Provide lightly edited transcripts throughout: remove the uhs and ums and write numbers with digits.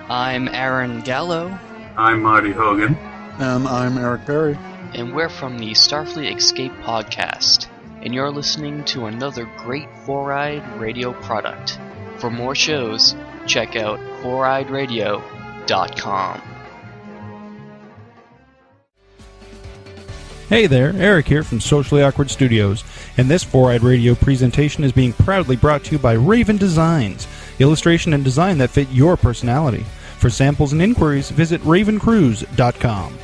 I'm Aaron Gallo. I'm Marty Hogan. And I'm Eric Berry. And we're from the Starfleet Escape podcast. And you're listening to another great Four-Eyed Radio product. For more shows, check out foureyedradio.com. Hey there, Eric here from Socially Awkward Studios, and this Four-Eyed Radio presentation is being proudly brought to you by Raven Designs, illustration and design that fit your personality. For samples and inquiries, visit ravencruise.com.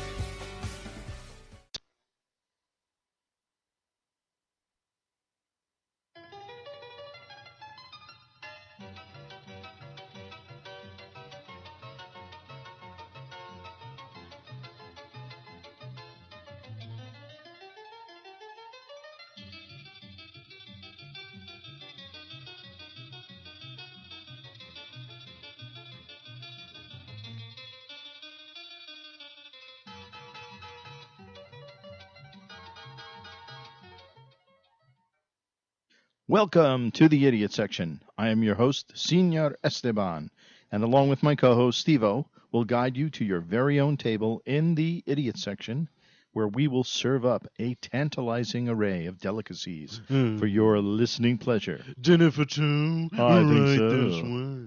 Welcome to the Idiot Section. I am your host, Senor Esteban, and along with my co-host, Steve-O, will guide you to your very own table in the Idiot Section, where we will serve up a tantalizing array of delicacies for your listening pleasure. Dinner for two? I think so. This way.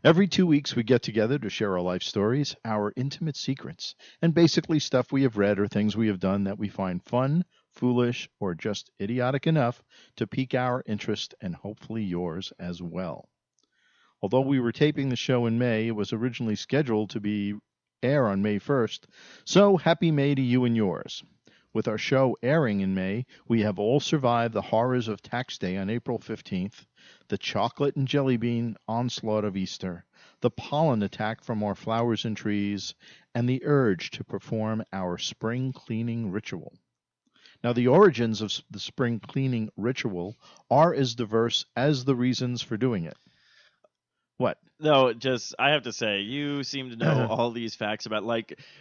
Every 2 weeks, we get together to share our life stories, our intimate secrets, and basically stuff we have read or things we have done that we find fun, foolish, or just idiotic enough to pique our interest and hopefully yours as well. Although we were taping the show in May, it was originally scheduled to air on May 1st, so happy May to you and yours. With our show airing in May, we have all survived the horrors of Tax Day on April 15th, the chocolate and jelly bean onslaught of Easter, the pollen attack from our flowers and trees, and the urge to perform our spring cleaning ritual. Now, the origins of the spring cleaning ritual are as diverse as the reasons for doing it. What? No, I have to say, you seem to know all these facts about,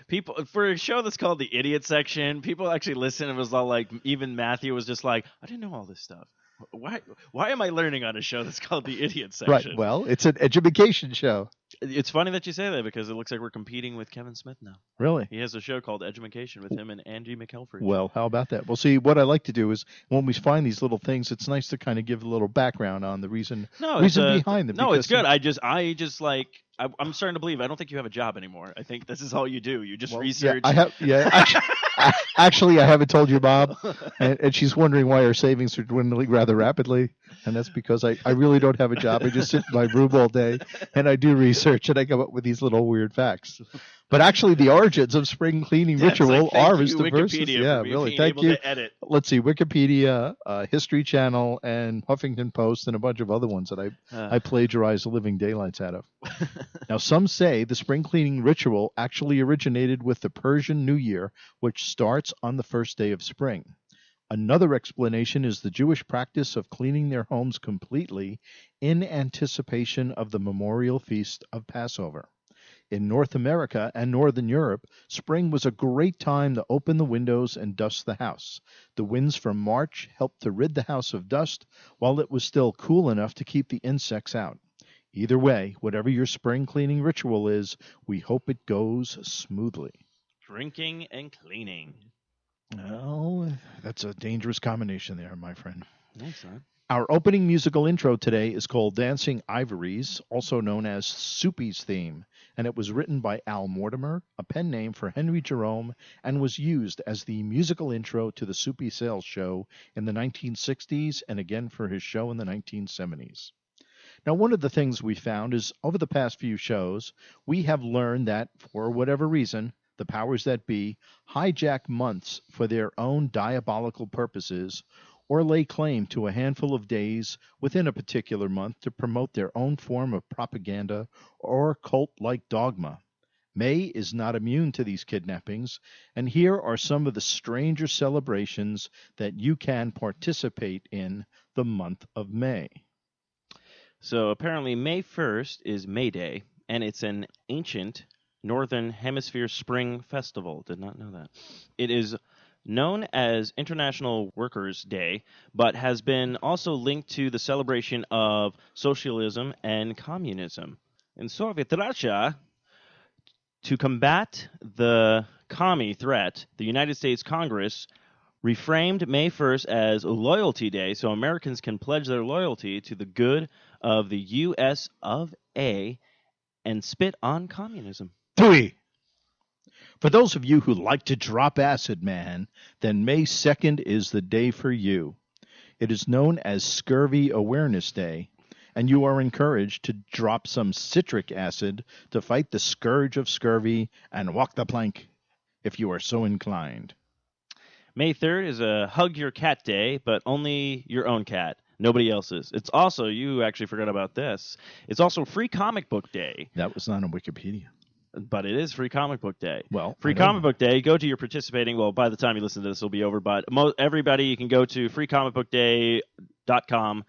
people, for a show that's called The Idiot Section, people actually listen and was all like, even Matthew was just like, I didn't know all this stuff. Why am I learning on a show that's called The Idiot Section? Right, well, it's an education show. It's funny that you say that because it looks like we're competing with Kevin Smith now. Really? He has a show called Edumacation with him and Angie McElfresh. Well, how about that? Well, see, what I like to do is when we find these little things, it's nice to kind of give a little background on the reason behind them. No, it's good. I'm starting to believe. I don't think you have a job anymore. I think this is all you do. You just research. Actually, I haven't told your mom, and she's wondering why our savings are dwindling rather rapidly. And that's because I really don't have a job. I just sit in my room all day, and I do research, and I come up with these little weird facts. But actually, the origins of spring cleaning ritual are as diverse. Yeah, really. Thank you. Let's see, Wikipedia, History Channel, and Huffington Post, and a bunch of other ones that I plagiarize the living daylights out of. Now, some say the spring cleaning ritual actually originated with the Persian New Year, which starts on the first day of spring. Another explanation is the Jewish practice of cleaning their homes completely in anticipation of the memorial feast of Passover. In North America and Northern Europe, spring was a great time to open the windows and dust the house. The winds from March helped to rid the house of dust while it was still cool enough to keep the insects out. Either way, whatever your spring cleaning ritual is, we hope it goes smoothly. Drinking and cleaning. Well, that's a dangerous combination there, my friend. Thanks, son. Our opening musical intro today is called Dancing Ivories, also known as Soupy's Theme, and it was written by Al Mortimer, a pen name for Henry Jerome, and was used as the musical intro to the Soupy Sales show in the 1960s and again for his show in the 1970s. Now, one of the things we found is over the past few shows, we have learned that, for whatever reason, the powers that be hijack months for their own diabolical purposes or lay claim to a handful of days within a particular month to promote their own form of propaganda or cult-like dogma. May is not immune to these kidnappings, and here are some of the stranger celebrations that you can participate in the month of May. So apparently May 1st is May Day, and it's an ancient Northern Hemisphere spring festival. Did not know that. It is known as International Workers' Day, but has been also linked to the celebration of socialism and communism. In Soviet Russia, To combat the commie threat, the United States Congress reframed May 1st as Loyalty Day so Americans can pledge their loyalty to the good of the U.S. of A. and spit on communism. 3. For those of you who like to drop acid, man, then May 2nd is the day for you. It is known as Scurvy Awareness Day, and you are encouraged to drop some citric acid to fight the scourge of scurvy and walk the plank, if you are so inclined. May 3rd is a Hug Your Cat Day, but only your own cat, nobody else's. It's also, you actually forgot about this, it's also Free Comic Book Day. That was not on Wikipedia. But it is Free Comic Book Day. Well, Free Comic Book Day, go to your participating, well, by the time you listen to this, it'll be over, but everybody, you can go to freecomicbookday.com,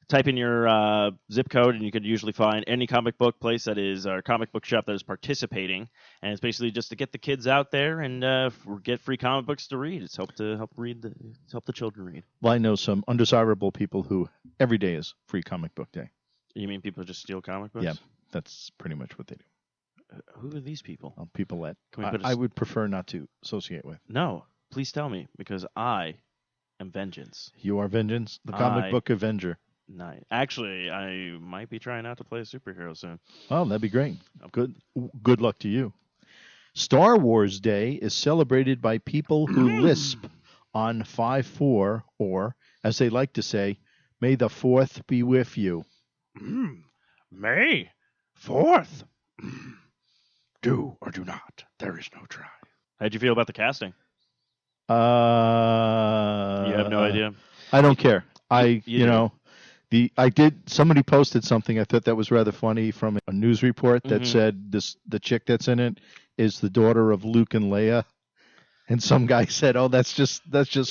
type in your zip code, and you could usually find any comic book place that is, or comic book shop that is participating. And it's basically just to get the kids out there and get free comic books to read. It's help the children read. Well, I know some undesirable people who every day is Free Comic Book Day. You mean people just steal comic books? Yeah, that's pretty much what they do. Who are these people? Well, people that I would prefer not to associate with. No, please tell me, because I am vengeance. You are vengeance, the comic book Avenger. Nice. Actually, I might be trying out to play a superhero soon. Oh, that'd be great. Good luck to you. Star Wars Day is celebrated by people who lisp on 5/4, or, as they like to say, May the 4th be with you. May 4th. Do or do not. There is no try. How'd you feel about the casting? You have no idea? I don't care. You Somebody posted something. I thought that was rather funny from a news report that said the chick that's in it is the daughter of Luke and Leia. And some guy said, "Oh, that's just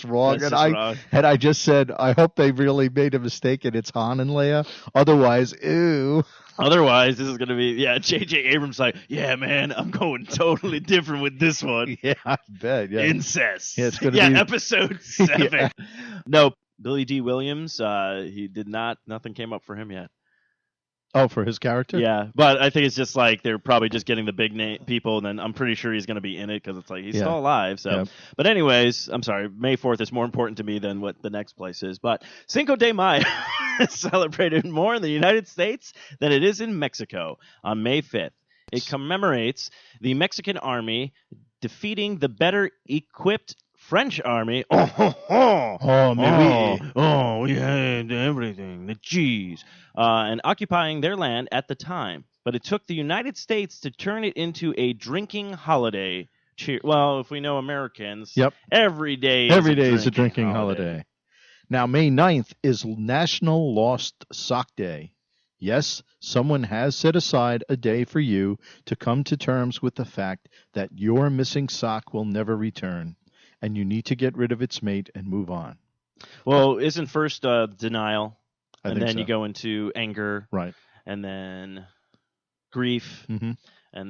wrong." Wrong. I just said, "I hope they really made a mistake and it's Han and Leia. Otherwise, ew." Otherwise, this is going to be, J.J. Abrams like, yeah, man, I'm going totally different with this one. Yeah, I bet. Yeah. Incest. Yeah, it's going to be episode 7. Yeah. No, Billy D. Williams, nothing came up for him yet. Oh, for his character? Yeah, but I think it's just like they're probably just getting the big name people, and then I'm pretty sure he's going to be in it because it's like he's still alive. So, But anyways, I'm sorry, May 4th is more important to me than what the next place is. But Cinco de Mayo is celebrated more in the United States than it is in Mexico on May 5th. It commemorates the Mexican army defeating the better equipped French army. We had everything, the cheese, and occupying their land at the time. But it took the United States to turn it into a drinking holiday. Well, if we know Americans, every day is a drinking holiday. Now, May 9th is National Lost Sock Day. Yes, someone has set aside a day for you to come to terms with the fact that your missing sock will never return, and you need to get rid of its mate and move on. Well, isn't first denial, and then so. You go into anger, right, and then grief, and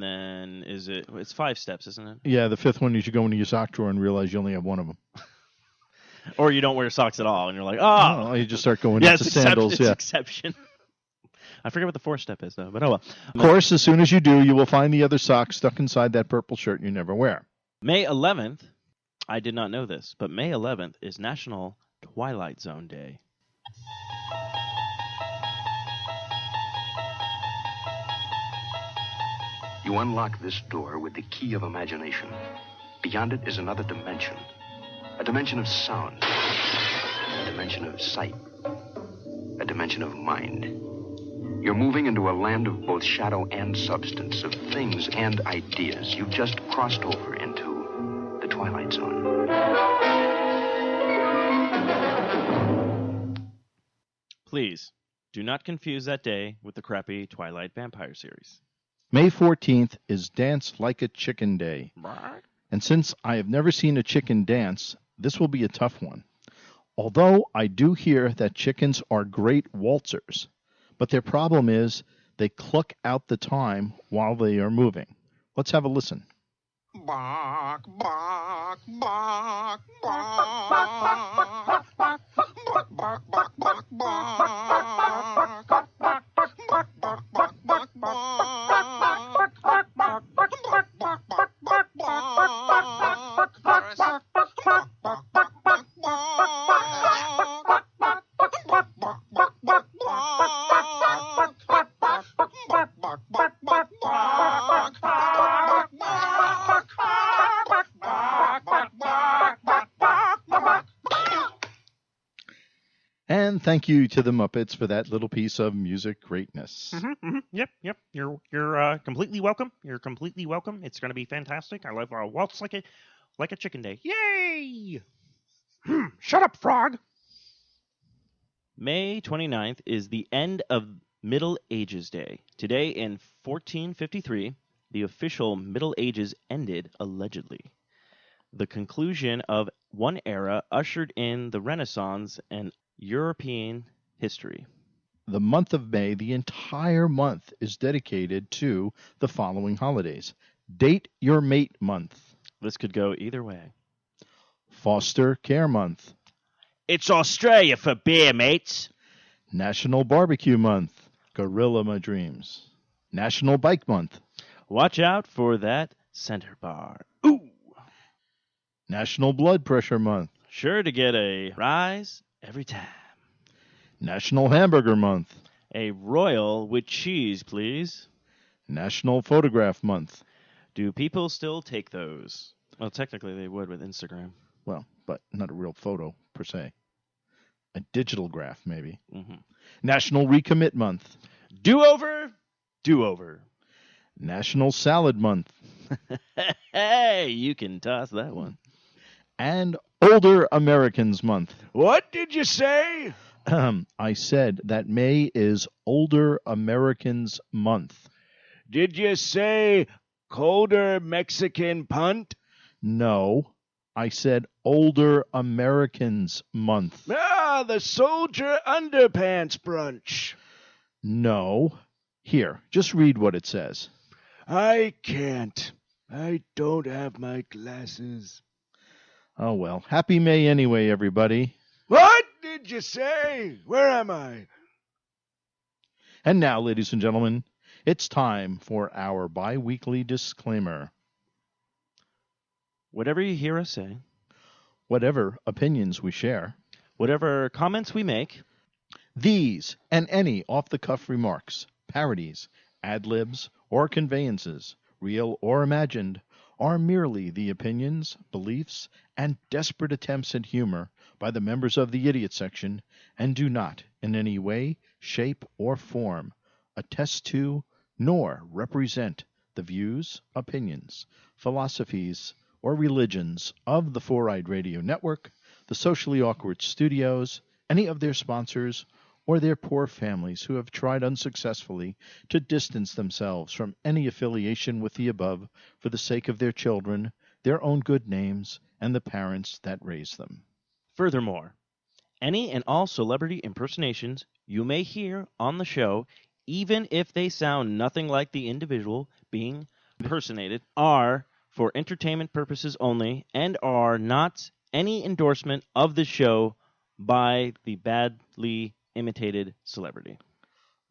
then it's 5 steps, isn't it? Yeah, the 5th one is you go into your sock drawer and realize you only have one of them. Or you don't wear socks at all, and you're like, oh. You just start going into sandals. It's exception. I forget what the 4th step is, though, but oh well. Of course, as soon as you do, you will find the other sock stuck inside that purple shirt you never wear. May 11th, I did not know this, but May 11th is National Twilight Zone Day. You unlock this door with the key of imagination. Beyond it is another dimension. A dimension of sound. A dimension of sight. A dimension of mind. You're moving into a land of both shadow and substance, of things and ideas. You've just crossed over into the Twilight Zone. Please, do not confuse that day with the crappy Twilight Vampire series. May 14th is Dance Like a Chicken Day. And since I have never seen a chicken dance, this will be a tough one. Although I do hear that chickens are great waltzers, but their problem is they cluck out the time while they are moving. Let's have a listen. Bark, bark, bark, bark, bark, bark, bark, bark, bark, bark, bark, bark, bark, bark, bark, bark. And thank you to the Muppets for that little piece of music greatness. Yep. You're completely welcome. You're completely welcome. It's going to be fantastic. I love waltz like a chicken day. Yay! Shut up, frog. May 29th is the end of Middle Ages Day. Today in 1453, the official Middle Ages ended, allegedly. The conclusion of one era ushered in the Renaissance and European history. The month of May, the entire month, is dedicated to the following holidays. Date Your Mate Month. This could go either way. Foster Care Month. It's Australia for beer, mates. National Barbecue Month. Gorilla My Dreams. National Bike Month. Watch out for that center bar. Ooh! National Blood Pressure Month. Sure to get a rise every time. National Hamburger Month. A royal with cheese, please. National Photograph Month. Do people still take those? Well, technically they would with Instagram. Well, but not a real photo, per se. A digital graph, maybe. Mm-hmm. National Recommit Month. Do-over? Do-over. National Salad Month. Hey, you can toss that one. And Older Americans Month. What did you say? I said that May is Older Americans Month. Did you say colder Mexican punt? No, I said Older Americans Month. Ah, the soldier underpants brunch. No. Here, just read what it says. I can't. I don't have my glasses. Oh, well. Happy May anyway, everybody. What did you say? Where am I? And now, ladies and gentlemen, it's time for our bi-weekly disclaimer. Whatever you hear us say, Whatever opinions we share, whatever comments we make, these and any off-the-cuff remarks, parodies, ad-libs, or conveyances, real or imagined, are merely the opinions, beliefs, and desperate attempts at humor by the members of the Idiot Section and do not, in any way, shape, or form, attest to nor represent the views, opinions, philosophies, or religions of the Four-Eyed Radio Network, the Socially Awkward Studios, any of their sponsors, or their poor families who have tried unsuccessfully to distance themselves from any affiliation with the above for the sake of their children, their own good names, and the parents that raised them. Furthermore, any and all celebrity impersonations you may hear on the show, even if they sound nothing like the individual being impersonated, are for entertainment purposes only and are not any endorsement of the show by the badly imitated celebrity.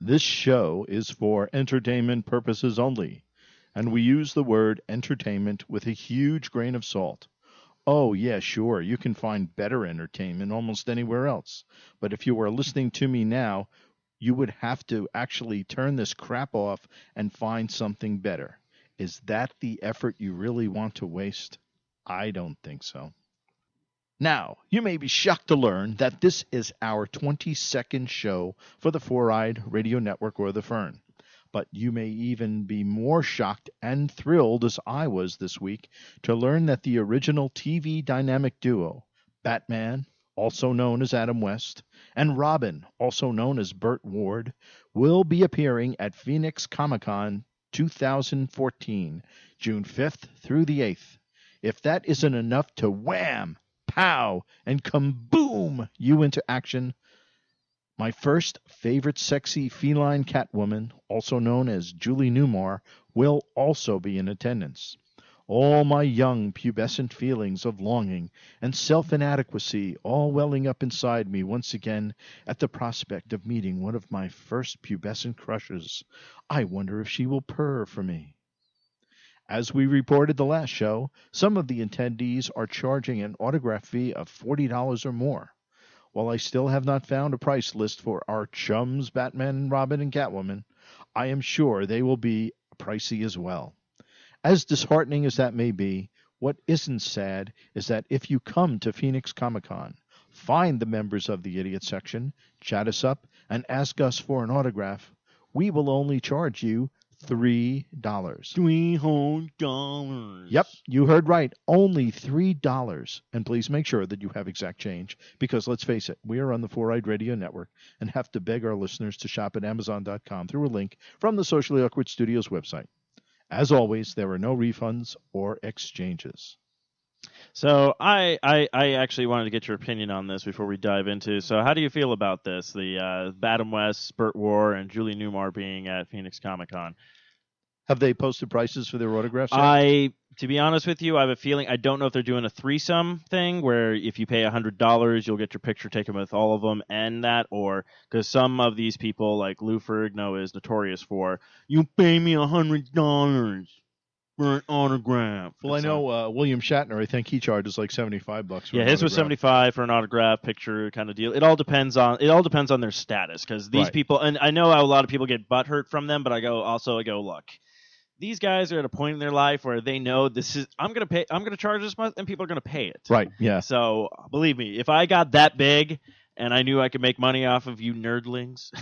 This show is for entertainment purposes only, and we use the word entertainment with a huge grain of salt. Oh, yeah, sure, you can find better entertainment almost anywhere else, but if you were listening to me now, you would have to actually turn this crap off and find something better. Is that the effort you really want to waste? I don't think so. Now, you may be shocked to learn that this is our 22nd show for the Four-Eyed Radio Network or the Fern. But you may even be more shocked and thrilled as I was this week to learn that the original TV dynamic duo, Batman, also known as Adam West, and Robin, also known as Burt Ward, will be appearing at Phoenix Comic-Con 2014, June 5th through the 8th. If that isn't enough to wham, pow, and kaboom you into action, my first favorite sexy feline Catwoman, also known as Julie Newmar, will also be in attendance. All my young pubescent feelings of longing and self-inadequacy all welling up inside me once again at the prospect of meeting one of my first pubescent crushes. I wonder if she will purr for me. As we reported the last show, some of the attendees are charging an autograph fee of $40 or more. While I still have not found a price list for our chums Batman, Robin, and Catwoman, I am sure they will be pricey as well. As disheartening as that may be, what isn't sad is that if you come to Phoenix Comic-Con, find the members of the Idiot Section, chat us up, and ask us for an autograph, we will only charge you $3. $300. Yep, you heard right. Only $3. And please make sure that you have exact change, because let's face it, we are on the Four-Eyed Radio Network and have to beg our listeners to shop at Amazon.com through a link from the Socially Awkward Studios website. As always, there are no refunds or exchanges. So I actually wanted to get your opinion on this before we dive into. So how do you feel about this? The Adam West, Burt War, and Julie Newmar being at Phoenix Comic Con. Have they posted prices for their autographs yet? To be honest with you, I have a feeling, I don't know if they're doing a threesome thing where if you pay $100, you'll get your picture taken with all of them and that, or because some of these people, like Lou Ferrigno, is notorious for, you pay me $100 for an autograph. Well, I know William Shatner, I think he charges like $75 for yeah, an his was autograph. $75 for an autograph picture kind of deal. It all depends on their status, because these Right. people, and I know how a lot of people get butthurt from them, but I go, look, these guys are at a point in their life where they know this is, I'm going to charge this much, and people are going to pay it. Right, yeah. So believe me, if I got that big and I knew I could make money off of you nerdlings.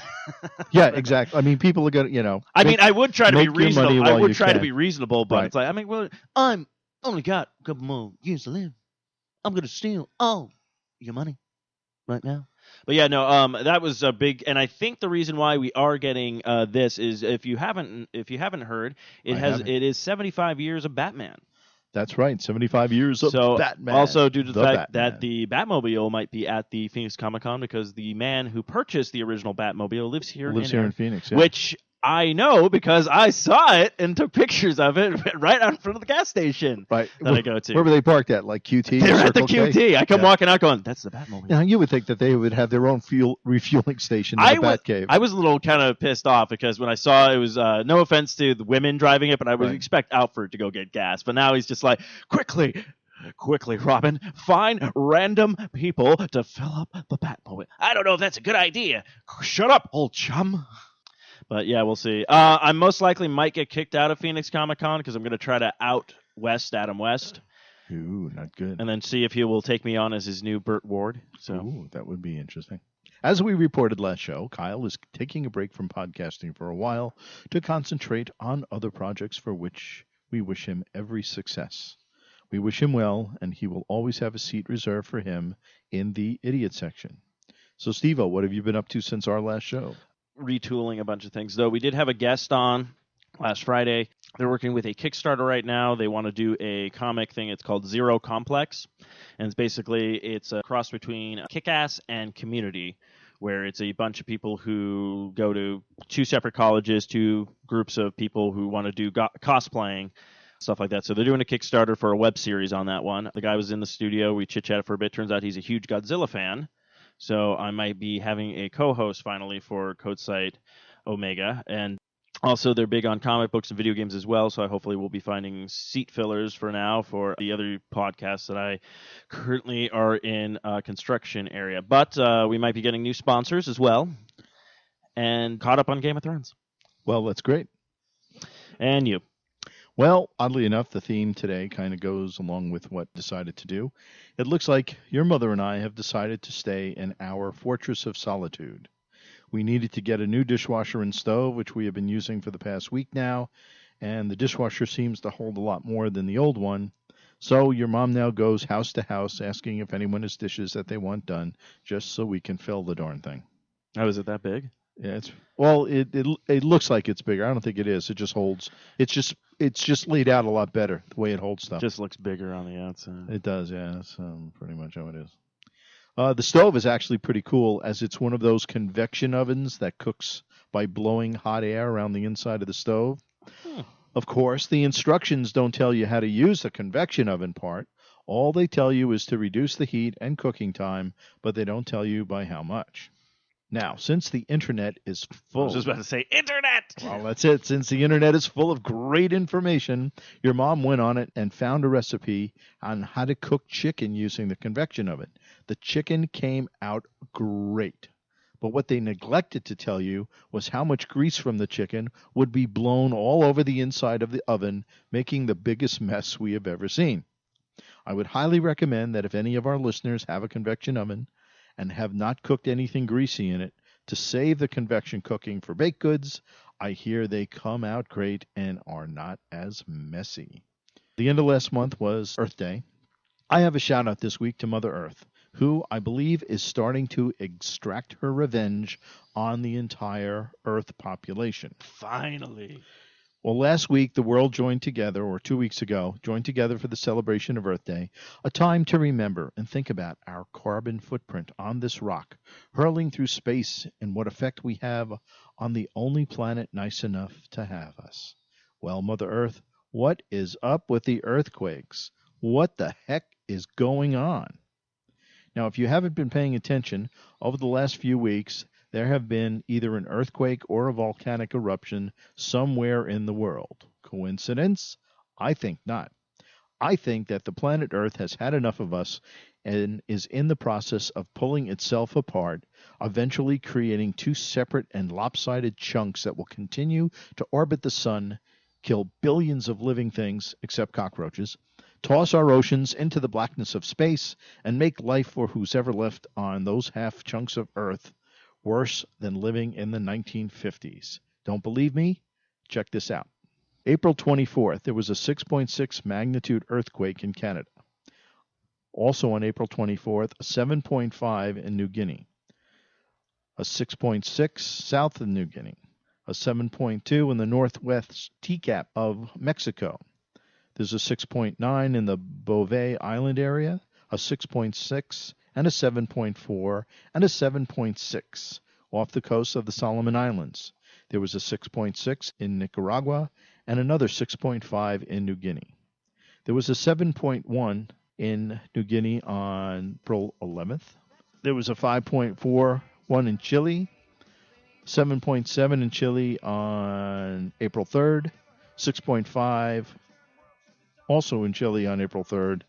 Yeah, exactly. I mean, people are going to, I mean, I would try to be make your money reasonable. I while would you try to can. be reasonable, but Right. it's like, I mean, well, I'm only got a couple more years to live. I'm going to steal all your money right now. But yeah, no, that was a big, and I think the reason why we are getting this is if you haven't heard, it is 75 years of Batman. That's right, 75 years of Batman. Also due to the fact Batman. that the Batmobile might be at the Phoenix Comic Con because the man who purchased the original Batmobile lives here in Phoenix, yeah. which I know because I saw it and took pictures of it right out in front of the gas station right. that I go to. Where were they parked at? Like QT? They're at the Circle QT. K? I come walking out going, that's the Batmobile. Now, you would think that they would have their own refueling station in the Batcave. I was a little kind of pissed off because when I saw it was, no offense to the women driving it, but I would expect Alfred to go get gas. But now he's just like, quickly, Robin, find random people to fill up the Batmobile. I don't know if that's a good idea. Shut up, old chum. But yeah, we'll see. I most likely might get kicked out of Phoenix Comic Con because I'm going to try to out West Adam West. Ooh, not good. And then see if he will take me on as his new Burt Ward. So Ooh, that would be interesting. As we reported last show, Kyle is taking a break from podcasting for a while to concentrate on other projects for which we wish him every success. We wish him well, and he will always have a seat reserved for him in the Idiot Section. So, Steve-O, what have you been up to since our last show? retooling a bunch of things, though we did have a guest on last Friday. They're working with a Kickstarter right now. They want to do a comic thing. It's called Zero Complex, and it's a cross between Kick-Ass and Community, where it's a bunch of people who go to two separate colleges, two groups of people who want to do cosplaying, stuff like that. So they're doing a Kickstarter for a web series on that one. The guy was in the studio. We chit-chatted for a bit. Turns out he's a huge Godzilla fan. So I might be having a co-host finally for Code Site Omega. And also they're big on comic books and video games as well. So I hopefully will be finding seat fillers for now for the other podcasts that I currently are in construction area. But we might be getting new sponsors as well. And caught up on Game of Thrones. Well, that's great. And you. Well, oddly enough, the theme today kind of goes along with what decided to do. It looks like your mother and I have decided to stay in our fortress of solitude. We needed to get a new dishwasher and stove, which we have been using for the past week now, and the dishwasher seems to hold a lot more than the old one. So your mom now goes house to house asking if anyone has dishes that they want done, just so we can fill the darn thing. Oh, is it that big? Yeah, it looks like it's bigger. I don't think it is. It just holds. It's just laid out a lot better the way it holds stuff. Just looks bigger on the outside. It does, yeah. That's pretty much how it is. The stove is actually pretty cool, as it's one of those convection ovens that cooks by blowing hot air around the inside of the stove. Of course, the instructions don't tell you how to use the convection oven part. All they tell you is to reduce the heat and cooking time, but they don't tell you by how much. Now, since the internet is full... I was just about to say, internet! Well, that's it. Since the internet is full of great information, your mom went on it and found a recipe on how to cook chicken using the convection oven. The chicken came out great. But what they neglected to tell you was how much grease from the chicken would be blown all over the inside of the oven, making the biggest mess we have ever seen. I would highly recommend that if any of our listeners have a convection oven, and have not cooked anything greasy in it to save the convection cooking for baked goods, I hear they come out great and are not as messy. The end of last month was Earth Day. I have a shout out this week to Mother Earth, who I believe is starting to extract her revenge on the entire Earth population. Finally. Well, last week the world joined together, or 2 weeks ago, joined together for the celebration of Earth Day, a time to remember and think about our carbon footprint on this rock, hurling through space, and what effect we have on the only planet nice enough to have us. Well, Mother Earth, what is up with the earthquakes? What the heck is going on? Now, if you haven't been paying attention, over the last few weeks, there have been either an earthquake or a volcanic eruption somewhere in the world. Coincidence? I think not. I think that the planet Earth has had enough of us and is in the process of pulling itself apart, eventually creating two separate and lopsided chunks that will continue to orbit the sun, kill billions of living things, except cockroaches, toss our oceans into the blackness of space, and make life for who's ever left on those half chunks of Earth worse than living in the 1950s. Don't believe me? Check this out. April 24th, there was a 6.6 magnitude earthquake in Canada. Also on April 24th, a 7.5 in New Guinea, a 6.6 south of New Guinea, a 7.2 in the northwest T-cap of Mexico. There's a 6.9 in the Bouvet Island area, a 6.6 and a 7.4 and a 7.6 off the coast of the Solomon Islands. There was a 6.6 in Nicaragua and another 6.5 in New Guinea. There was a 7.1 in New Guinea on April 11th. There was a 5.4 one in Chile, 7.7 in Chile on April 3rd, 6.5 also in Chile on April 3rd,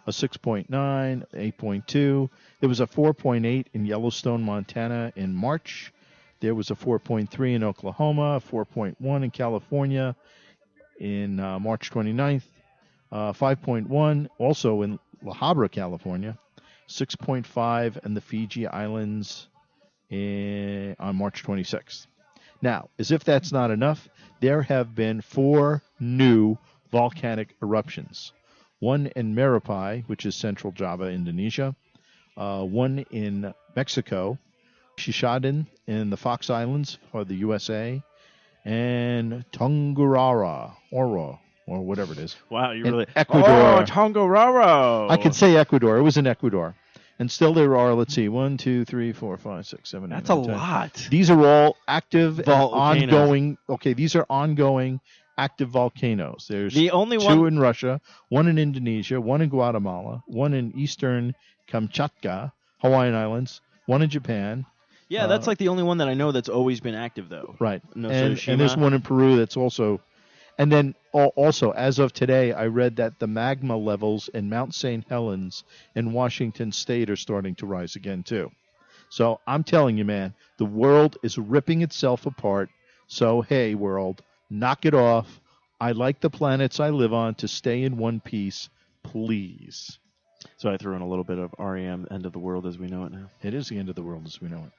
a 6.9, 8.2. There was a 4.8 in Yellowstone, Montana in March. There was a 4.3 in Oklahoma, a 4.1 in California in March 29th, 5.1 also in La Habra, California, 6.5 in the Fiji Islands on March 26th. Now, as if that's not enough, there have been 4 new volcanic eruptions. One in Merapi, which is central Java, Indonesia. One in Mexico, Shishaden in the Fox Islands for the USA. And Tungurahua, or whatever it is. Wow, you in really... Ecuador. Oh, Tongariro! I could say Ecuador. It was in Ecuador. And still there are, let's see, 1, 2, 3, 4, 5, 6, 7, 8, That's 9, a 10. lot. These are all active and Volcanoes. ongoing. Okay, these are ongoing active volcanoes. There's The only 2 one... in Russia, 1 in Indonesia, 1 in Guatemala, 1 in eastern Kamchatka, Hawaiian Islands, 1 in Japan. Yeah, that's like the only one that I know that's always been active, though. Right. No And Tsushima. there's one in Peru that's also... And then also, as of today, I read that the magma levels in Mount St. Helens in Washington State are starting to rise again, too. So I'm telling you, man, the world is ripping itself apart. So, hey, world, knock it off. I like the planets I live on to stay in one piece, please. So I threw in a little bit of REM, End of the World as we know it now. It is the end of the world as we know it.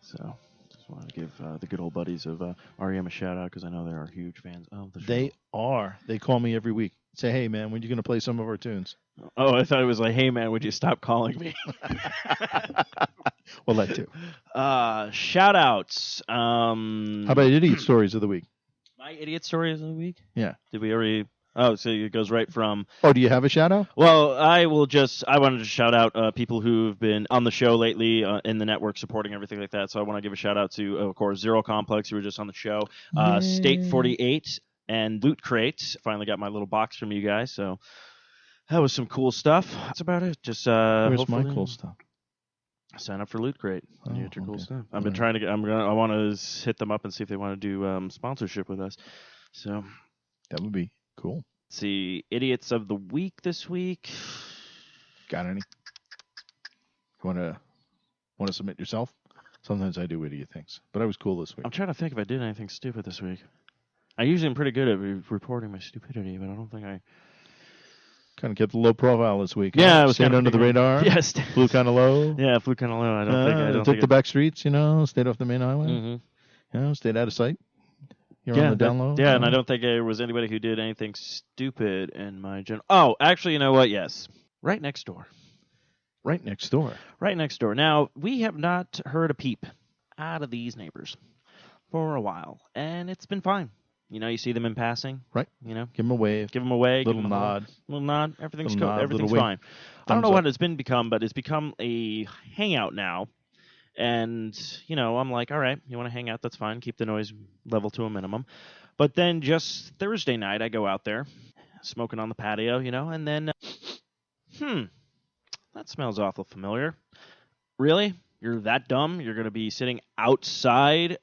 So just want to give the good old buddies of REM a shout out because I know they are huge fans of the show. They are. They call me every week. Say, hey, man, when are you going to play some of our tunes? Oh, I thought it was like, hey, man, would you stop calling me? Well, that too. Shout outs. How about idiot stories of the week? My idiot stories of the week? Yeah. Did we already... Oh, so it goes right from... Oh, do you have a shout-out? Well, I wanted to shout out people who've been on the show lately in the network supporting everything like that. So I want to give a shout-out to, of course, Zero Complex, who were just on the show, State 48, and Loot Crate. Finally got my little box from you guys, so that was some cool stuff. That's about it. Just Where's my cool stuff? Sign up for Loot Crate. Oh, You get your cool okay. stuff. I've been trying to get... I want to hit them up and see if they want to do sponsorship with us. So That would be cool. let's see, idiots of the week this week. Got any? Want to submit yourself? Sometimes I do idiot things, but I was cool this week. I'm trying to think if I did anything stupid this week. I usually am pretty good at reporting my stupidity, but I don't think I... Kind of kept a low profile this week. Yeah, huh? I was stayed kinda under the thinking- radar. Yes. Flew kind of low. Yeah, flew kind of low. I don't Took think the back streets, stayed off the main highway. Mm-hmm. Stayed out of sight. You're Yeah, on the down low. and I don't think there was anybody who did anything stupid in my general. Oh, actually, you know what? Yes, right next door. Right next door. Right next door. Now, we have not heard a peep out of these neighbors for a while, and it's been fine. You see them in passing. Right. Give Give him a wave. them a wave. Little give 'em a nod. little nod. Everything's Little nod, everything's little fine. wink. I don't know Thumbs what up. it's become, but it's become a hangout now. And, I'm like, all right, you want to hang out, that's fine. Keep the noise level to a minimum. But then just Thursday night, I go out there, smoking on the patio, and then, that smells awful familiar. Really? You're that dumb? You're going to be sitting outside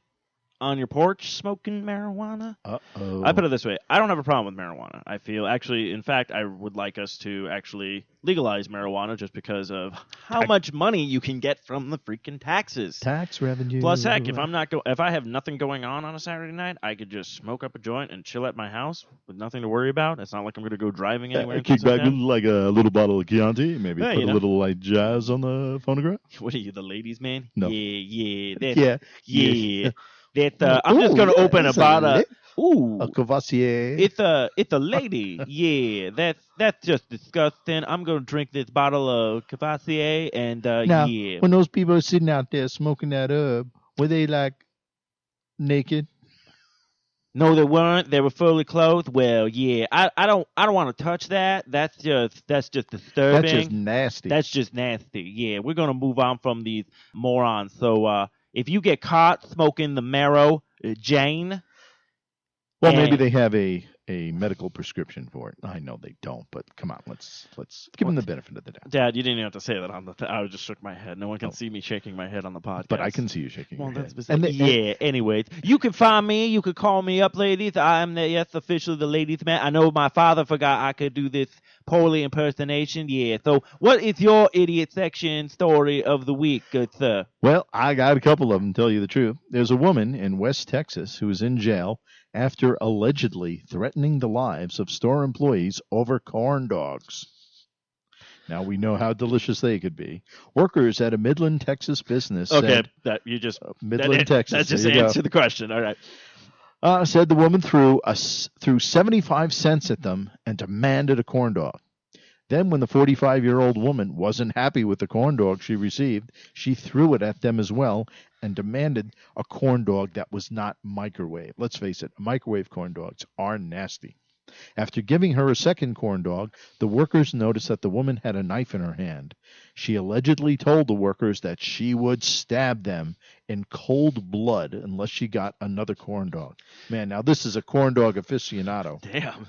on your porch smoking marijuana? Uh-oh. I put it this way. I don't have a problem with marijuana. I feel in fact, I would like us to actually legalize marijuana just because of how much money you can get from the freaking taxes. Tax revenue. Plus, heck, if I have nothing going on a Saturday night, I could just smoke up a joint and chill at my house with nothing to worry about. It's not like I'm going to go driving anywhere. and Kick things like back that. like a little bottle of Chianti, maybe Yeah, put you a know. little light jazz on the phonograph. What are you, the ladies' man? No. Yeah. Yeah. I'm just going to open a bottle. Ooh. A Cavassier. It's a lady. Yeah, that's just disgusting. I'm gonna drink this bottle of Cavassier and Now, yeah. when those people are sitting out there smoking that herb, were they like naked? No, they weren't. They were fully clothed. Well, yeah. I don't want to touch that. That's just disturbing. That's just nasty. That's just nasty. Yeah, we're gonna move on from these morons. So if you get caught smoking the marrow, Jane. Well, maybe they have a medical prescription for it. I know they don't, but come on, let's give them the benefit of the doubt. Dad, you didn't even have to say that on the. I just shook my head. No one can see me shaking my head on the podcast. But I can see you shaking Well, your that's head. beside. Anyways, you can find me. You could call me up, ladies. I am officially the ladies' man. I know my father forgot I could do this poorly impersonation. Yeah. So, what is your idiot section story of the week, good sir? Well, I got a couple of them, tell you the truth. There's a woman in West Texas who is in jail after allegedly threatening the lives of store employees over corn dogs. Now we know how delicious they could be. Workers at a Midland, Texas business said, Midland, Texas. That just there you go. answered the question. All right. Said the woman threw 75 cents at them and demanded a corn dog. Then when the 45-year-old woman wasn't happy with the corn dog she received, she threw it at them as well and demanded a corn dog that was not microwave. Let's face it, microwave corn dogs are nasty. After giving her a second corn dog, the workers noticed that the woman had a knife in her hand. She allegedly told the workers that she would stab them in cold blood unless she got another corn dog. Man, now this is a corn dog aficionado. Damn.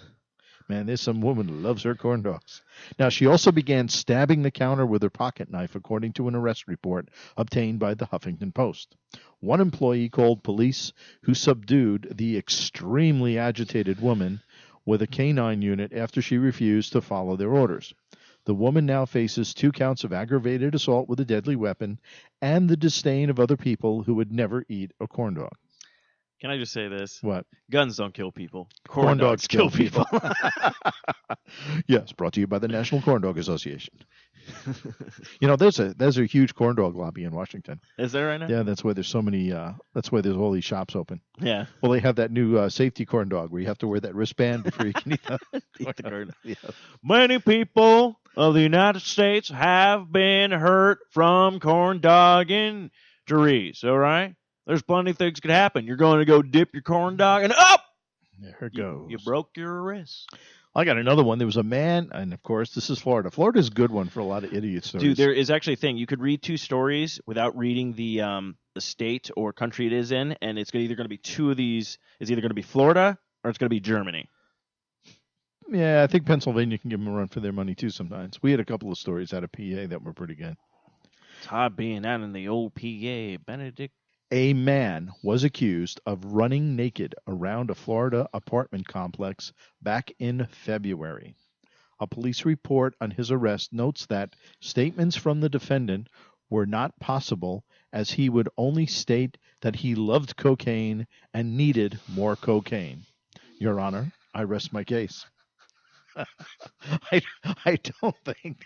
Man, there's some woman who loves her corn dogs. Now, she also began stabbing the counter with her pocket knife, according to an arrest report obtained by the Huffington Post. One employee called police, who subdued the extremely agitated woman with a canine unit after she refused to follow their orders. The woman now faces 2 counts of aggravated assault with a deadly weapon and the disdain of other people who would never eat a corn dog. Can I just say this? What? Guns don't kill people. Corn dogs kill people. Yes, brought to you by the National Corn Dog Association. There's a huge corn dog lobby in Washington. Is there right now? Yeah, that's why there's so many. That's why there's all these shops open. Yeah. Well, they have that new safety corn dog where you have to wear that wristband before you can eat the Eat the corn. Yeah. Many people of the United States have been hurt from corn dog injuries. All right. There's plenty of things could happen. You're going to go dip your corn dog and up. There it goes. You broke your wrist. I got another one. There was a man, and of course, this is Florida. Florida's a good one for a lot of idiot stories. Dude, there is actually a thing. You could read 2 stories without reading the state or country it is in, and it's either going to be 2 of these. It's either going to be Florida or it's going to be Germany. Yeah, I think Pennsylvania can give them a run for their money, too, sometimes. We had a couple of stories out of PA that were pretty good. It's hard being out in the old PA, Benedict. A man was accused of running naked around a Florida apartment complex back in February. A police report on his arrest notes that statements from the defendant were not possible, as he would only state that he loved cocaine and needed more cocaine. Your Honor, I rest my case. I don't think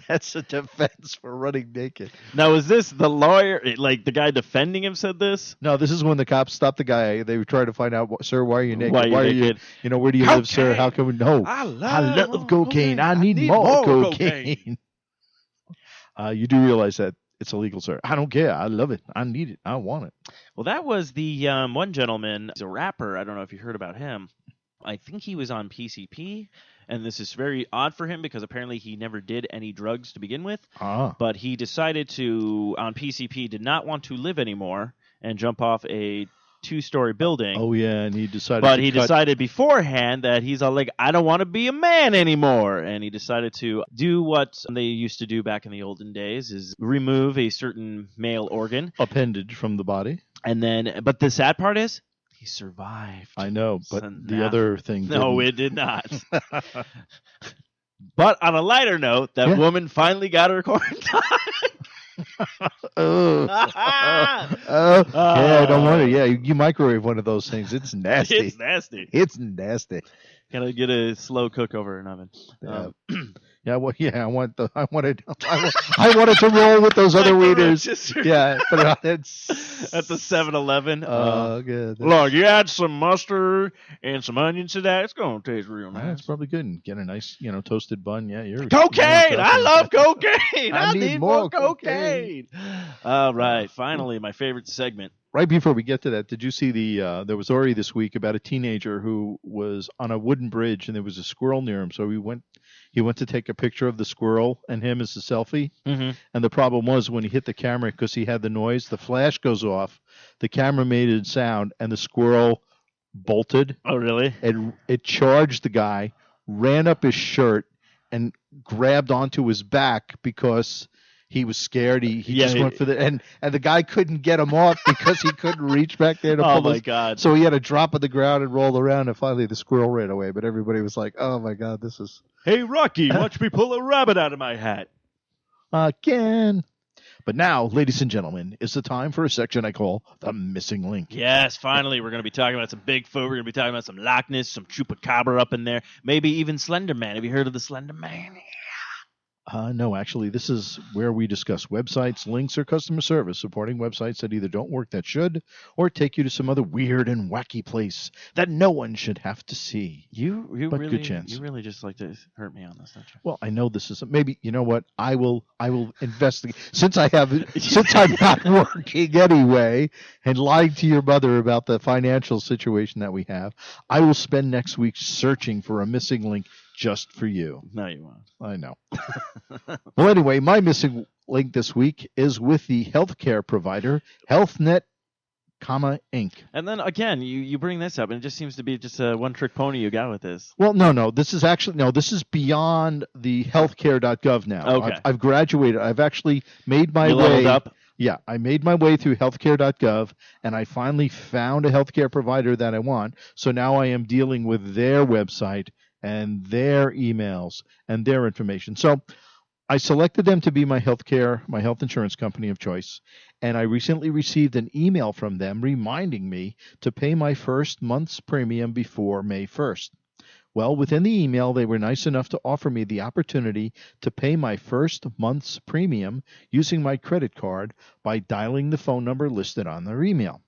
that's a defense for running naked. Now, is this the lawyer, like the guy defending him said this? No, this is when the cops stopped the guy. They were trying to find out, sir, why are you naked? Why are you you, naked? where do you live, sir? How can we know? I I love cocaine. I need more cocaine. You do realize that it's illegal, sir. I don't care. I love it. I need it. I want it. Well, that was the one gentleman. He's a rapper. I don't know if you heard about him. I think he was on PCP, and this is very odd for him because apparently he never did any drugs to begin with. But he decided to, on PCP, did not want to live anymore and jump off a 2-story building. Oh, yeah, and he decided But he decided beforehand that he's all like, I don't want to be a man anymore. And he decided to do what they used to do back in the olden days, is remove a certain male organ. Appendage from the body. And then, but the sad part is, he survived. I know, but So the now- other thing No, didn't. it did not. But on a lighter note, that woman finally got her quarantine. Yeah, don't worry. Yeah, you microwave one of those things. It's nasty. It's nasty. It's nasty. Gotta get a slow cook over an oven. Yeah, I wanted to roll with those other weeders. Yeah, put it on it. At the 7-Eleven. Good. Look, you add some mustard and some onions to that. It's gonna taste real nice. That's probably good. And get a nice, toasted bun. Yeah, you're Cocaine! I love cocaine! I I need need more more cocaine! All right, finally, my favorite segment. Right before we get to that, did you see there was a story this week about a teenager who was on a wooden bridge and there was a squirrel near him. So he went to take a picture of the squirrel and him as a selfie. Mm-hmm. And the problem was when he hit the camera, because he had the noise, the flash goes off, the camera made a sound, and the squirrel bolted. Oh, really? And it charged the guy, ran up his shirt, and grabbed onto his back because he was scared. He just went for the and the guy couldn't get him off because he couldn't reach back there to pull Oh, my his, God. So he had to drop on the ground and roll around, and finally the squirrel ran away. But everybody was like, "Oh my God, this is Hey, Rocky, watch me pull a rabbit out of my hat." again." But now, ladies and gentlemen, is the time for a section I call the missing link. Yes, finally, we're going to be talking about some Bigfoot. We're going to be talking about some Loch Ness, some Chupacabra up in there, maybe even Slender Man. Have you heard of the Slender Man? No, actually, this is where we discuss websites, links, or customer service supporting websites that either don't work that should, or take you to some other weird and wacky place that no one should have to see. You But really, good chance. You really just like to hurt me on this, don't you? Well, I know this is maybe. You know what? I will investigate since I'm not working anyway, and lying to your mother about the financial situation that we have. I will spend next week searching for a missing link just for you. No, you won't. I know. Well, anyway, my missing link this week is with the healthcare provider HealthNet, Inc. And then again, you bring this up, and it just seems to be just a one-trick pony you got with this. Well, no. This is beyond the healthcare.gov now. Okay. I've graduated. I've actually made my You way. leveled up. Yeah, I made my way through healthcare.gov, and I finally found a healthcare provider that I want. So now I am dealing with their website and their emails and their information. So I selected them to be my health insurance company of choice, and I recently received an email from them reminding me to pay my first month's premium before May 1st. Well, within the email, they were nice enough to offer me the opportunity to pay my first month's premium using my credit card by dialing the phone number listed on their email.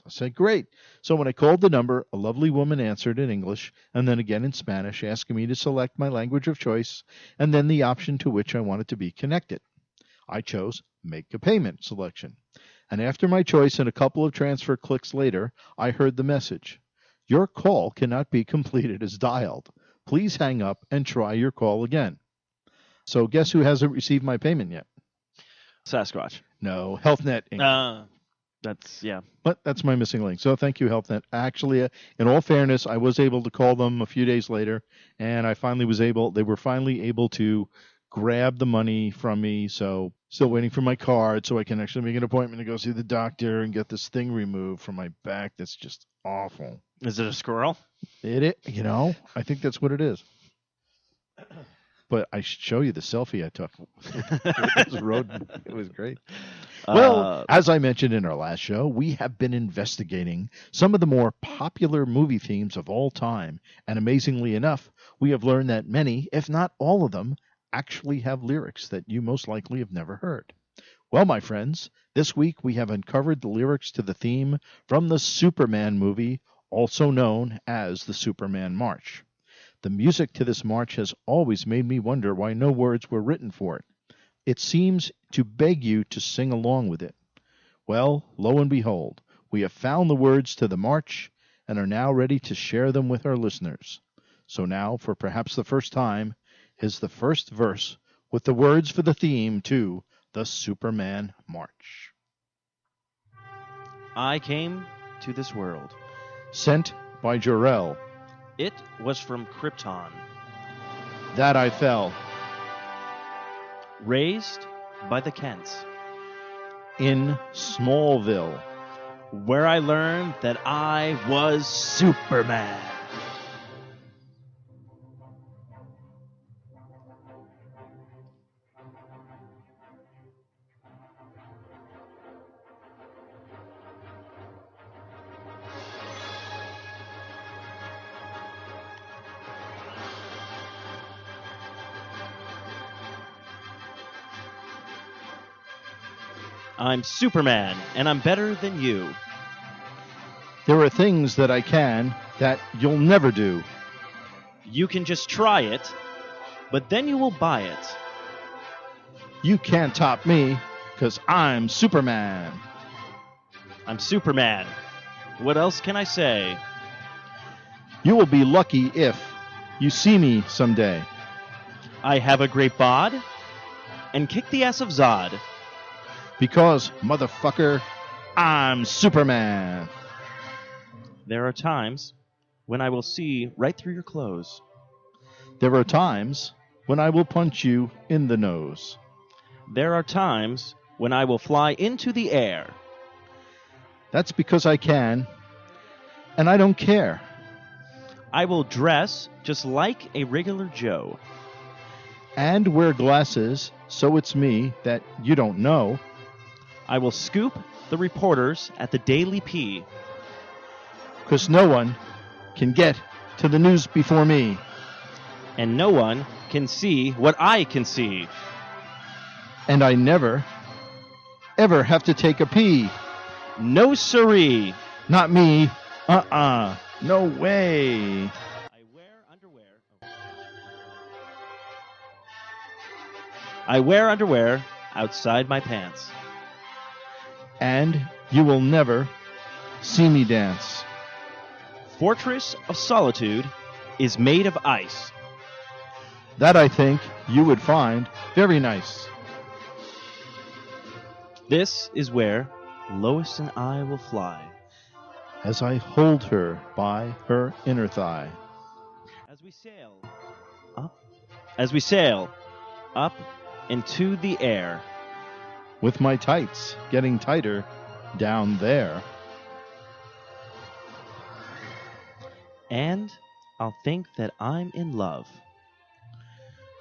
I said, great. So when I called the number, a lovely woman answered in English and then again in Spanish, asking me to select my language of choice and then the option to which I wanted to be connected. I chose Make a Payment selection. And after my choice and a couple of transfer clicks later, I heard the message. Your call cannot be completed as dialed. Please hang up and try your call again. So guess who hasn't received my payment yet? Sasquatch. No, HealthNet Inc. But that's my missing link. So thank you, HealthNet. Actually, in all fairness, I was able to call them a few days later, and they were finally able to grab the money from me. So still waiting for my card so I can actually make an appointment to go see the doctor and get this thing removed from my back. That's just awful. Is it a squirrel? I think that's what it is. But I should show you the selfie I took. It was great. Well, as I mentioned in our last show, we have been investigating some of the more popular movie themes of all time. And amazingly enough, we have learned that many, if not all of them, actually have lyrics that you most likely have never heard. Well, my friends, this week we have uncovered the lyrics to the theme from the Superman movie, also known as the Superman March. The music to this march has always made me wonder why no words were written for it. It seems to beg you to sing along with it. Well, lo and behold, we have found the words to the march and are now ready to share them with our listeners. So now, for perhaps the first time, is the first verse with the words for the theme to the Superman March. I came to this world. Sent by Jor-El. It was from Krypton. That I fell. Raised by the Kents. In Smallville. Where I learned that I was Superman. I'm Superman, and I'm better than you. There are things that I can that you'll never do. You can just try it, but then you will buy it. You can't top me, 'cause I'm Superman. I'm Superman. What else can I say? You will be lucky if you see me someday. I have a great bod, and kick the ass of Zod. Because, motherfucker, I'm Superman. There are times when I will see right through your clothes. There are times when I will punch you in the nose. There are times when I will fly into the air. That's because I can, and I don't care. I will dress just like a regular Joe. And wear glasses so it's me that you don't know. I will scoop the reporters at the Daily P. 'Cause no one can get to the news before me. And no one can see what I can see. And I never, ever have to take a pee. No siree. Not me. No way. I wear underwear. I wear underwear outside my pants. And you will never see me dance. Fortress of Solitude is made of ice. That I think you would find very nice. This is where Lois and I will fly. As I hold her by her inner thigh. As we sail up into the air. With my tights getting tighter down there. And I'll think that I'm in love.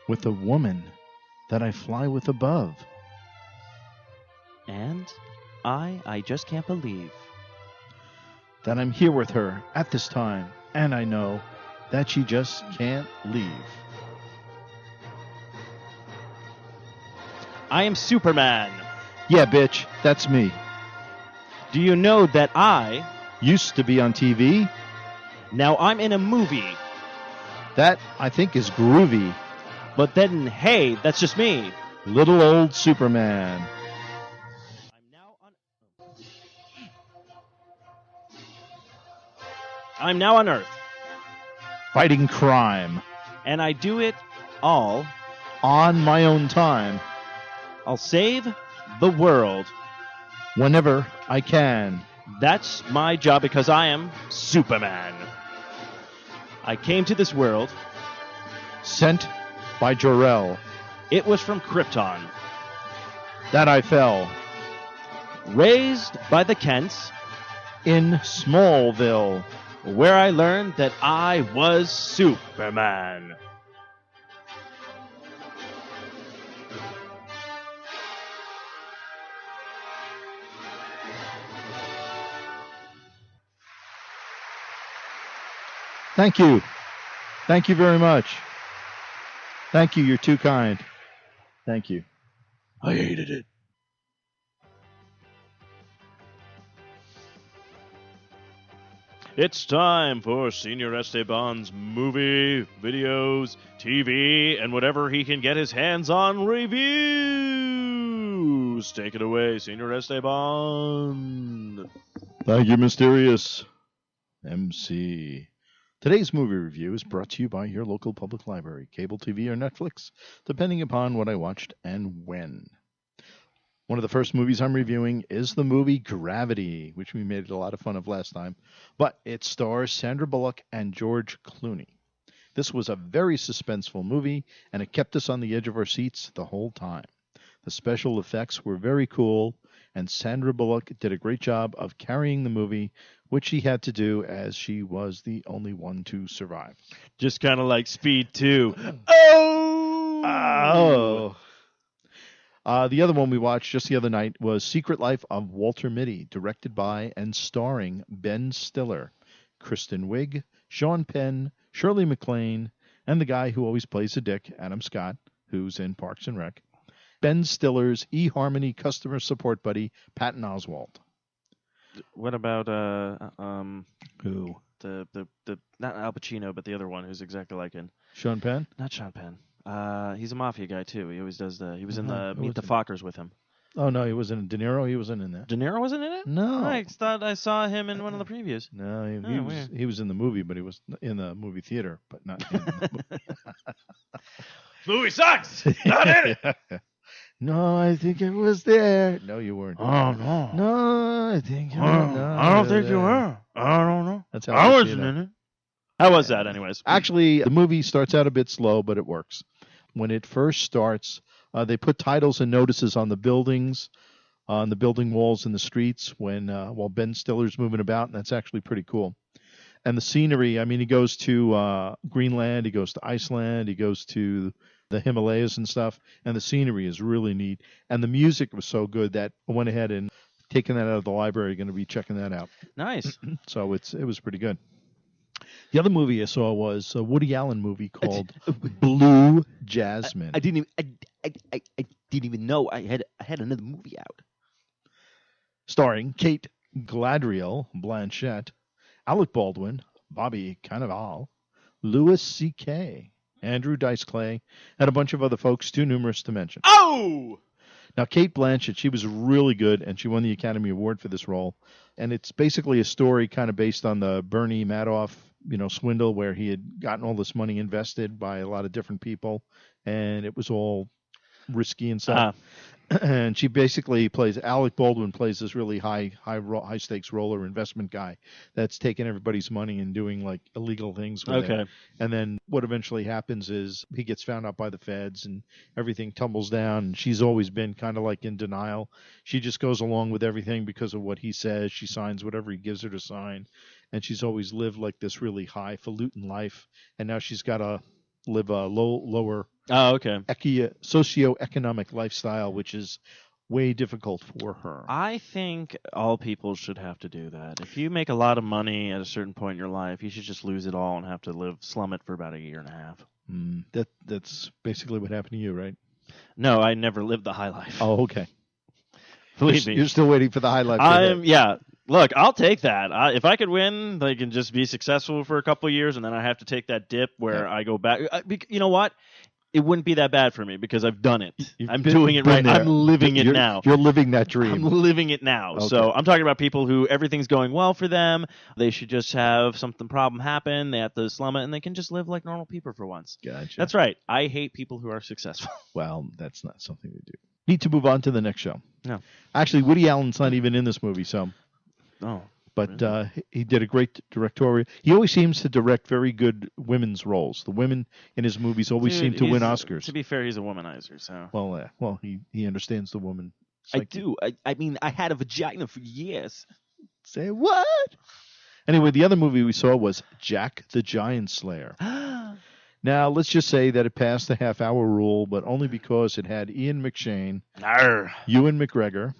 With a woman that I fly with above. And I just can't believe that I'm here with her at this time, and I know that she just can't leave. I am Superman. Yeah, bitch, that's me. Do you know that I used to be on TV? Now I'm in a movie. That, I think, is groovy. But then, hey, that's just me. Little old Superman. I'm now on Earth. Fighting crime. And I do it all on my own time. I'll save the world whenever I can. That's my job because I am Superman. I came to this world sent by Jor-El. It was from Krypton. That I fell. Raised by the Kents in Smallville, where I learned that I was Superman. Thank you. Thank you very much. Thank you. You're too kind. Thank you. I hated it. It's time for Senior Esteban's movie, videos, TV, and whatever he can get his hands on reviews. Take it away, Senior Esteban. Thank you, Mysterious MC. Today's movie review is brought to you by your local public library, cable TV, or Netflix, depending upon what I watched and when. One of the first movies I'm reviewing is the movie Gravity, which we made a lot of fun of last time, but it stars Sandra Bullock and George Clooney. This was a very suspenseful movie, and it kept us on the edge of our seats the whole time. The special effects were very cool, and Sandra Bullock did a great job of carrying the movie, which she had to do as she was the only one to survive. Just kind of like Speed 2. Oh! The other one we watched just the other night was Secret Life of Walter Mitty, directed by and starring Ben Stiller, Kristen Wiig, Sean Penn, Shirley MacLaine, and the guy who always plays a dick, Adam Scott, who's in Parks and Rec. Ben Stiller's eHarmony customer support buddy, Patton Oswalt. What about Who? the not Al Pacino, but the other one who's exactly like him? Sean Penn? Not Sean Penn. He's a mafia guy too. He always does he was in the Who Meet was the it? Fockers with him. Oh, no, he wasn't in De Niro. He wasn't in that. De Niro wasn't in it? No. I thought I saw him in one of the previews. No, he Oh, was weird. he was in the movie, but he was in the movie theater, but not in the movie. Movie sucks. Not in it. No, I think it was there. No, you weren't. Oh, no. No, I think you were. I don't think you were. I don't know. That's how I see wasn't that. in it. How was that, anyways? Actually, the movie starts out a bit slow, but it works. When it first starts, they put titles and notices on the buildings, on the building walls in the streets while Ben Stiller's moving about, and that's actually pretty cool. And the scenery, I mean, he goes to Greenland, he goes to Iceland, he goes to the Himalayas and stuff, and the scenery is really neat. And the music was so good that I went ahead and taken that out of the library, going to be checking that out. Nice. So it was pretty good. The other movie I saw was a Woody Allen movie called Blue Jasmine. I didn't even know I had another movie out. Starring Kate Gladriel Blanchett, Alec Baldwin, Bobby Cannavale, Louis C.K., Andrew Dice Clay, and a bunch of other folks too numerous to mention. Oh! Now, Kate Blanchett, she was really good, and she won the Academy Award for this role. And it's basically a story kind of based on the Bernie Madoff, swindle, where he had gotten all this money invested by a lot of different people, and it was all risky and stuff. And she basically Alec Baldwin plays this really high stakes roller investment guy that's taking everybody's money and doing like illegal things with it. And then what eventually happens is he gets found out by the feds and everything tumbles down. And she's always been kind of like in denial. She just goes along with everything because of what he says. She signs whatever he gives her to sign. And she's always lived like this really highfalutin life. And now she's got to live a lower socioeconomic lifestyle, which is way difficult for her. I think all people should have to do that. If you make a lot of money at a certain point in your life, you should just lose it all and have to slum it for about a year and a half. That's basically what happened to you, right? No, I never lived the high life. Oh, okay. Believe me. You're still waiting for the high life. Look, I'll take that. If I could win, they can just be successful for a couple of years, and then I have to take that dip where I go back. You know what? It wouldn't be that bad for me because I've done it. I'm doing it right. I'm living it now. You're living that dream. I'm living it now. Okay. So I'm talking about people who everything's going well for them. They should just have problem happen. They have to slum it, and they can just live like normal people for once. Gotcha. That's right. I hate people who are successful. Well, that's not something to do. Need to move on to the next show. No. Actually, Woody Allen's not even in this movie, so. Oh. But he did a great directorial. He always seems to direct very good women's roles. The women in his movies always seem to win Oscars. To be fair, he's a womanizer, so. Well, he understands the woman. I do. I mean, I had a vagina for years. Say what? Anyway, the other movie we saw was Jack the Giant Slayer. Now, let's just say that it passed the half-hour rule, but only because it had Ian McShane, Ewan McGregor,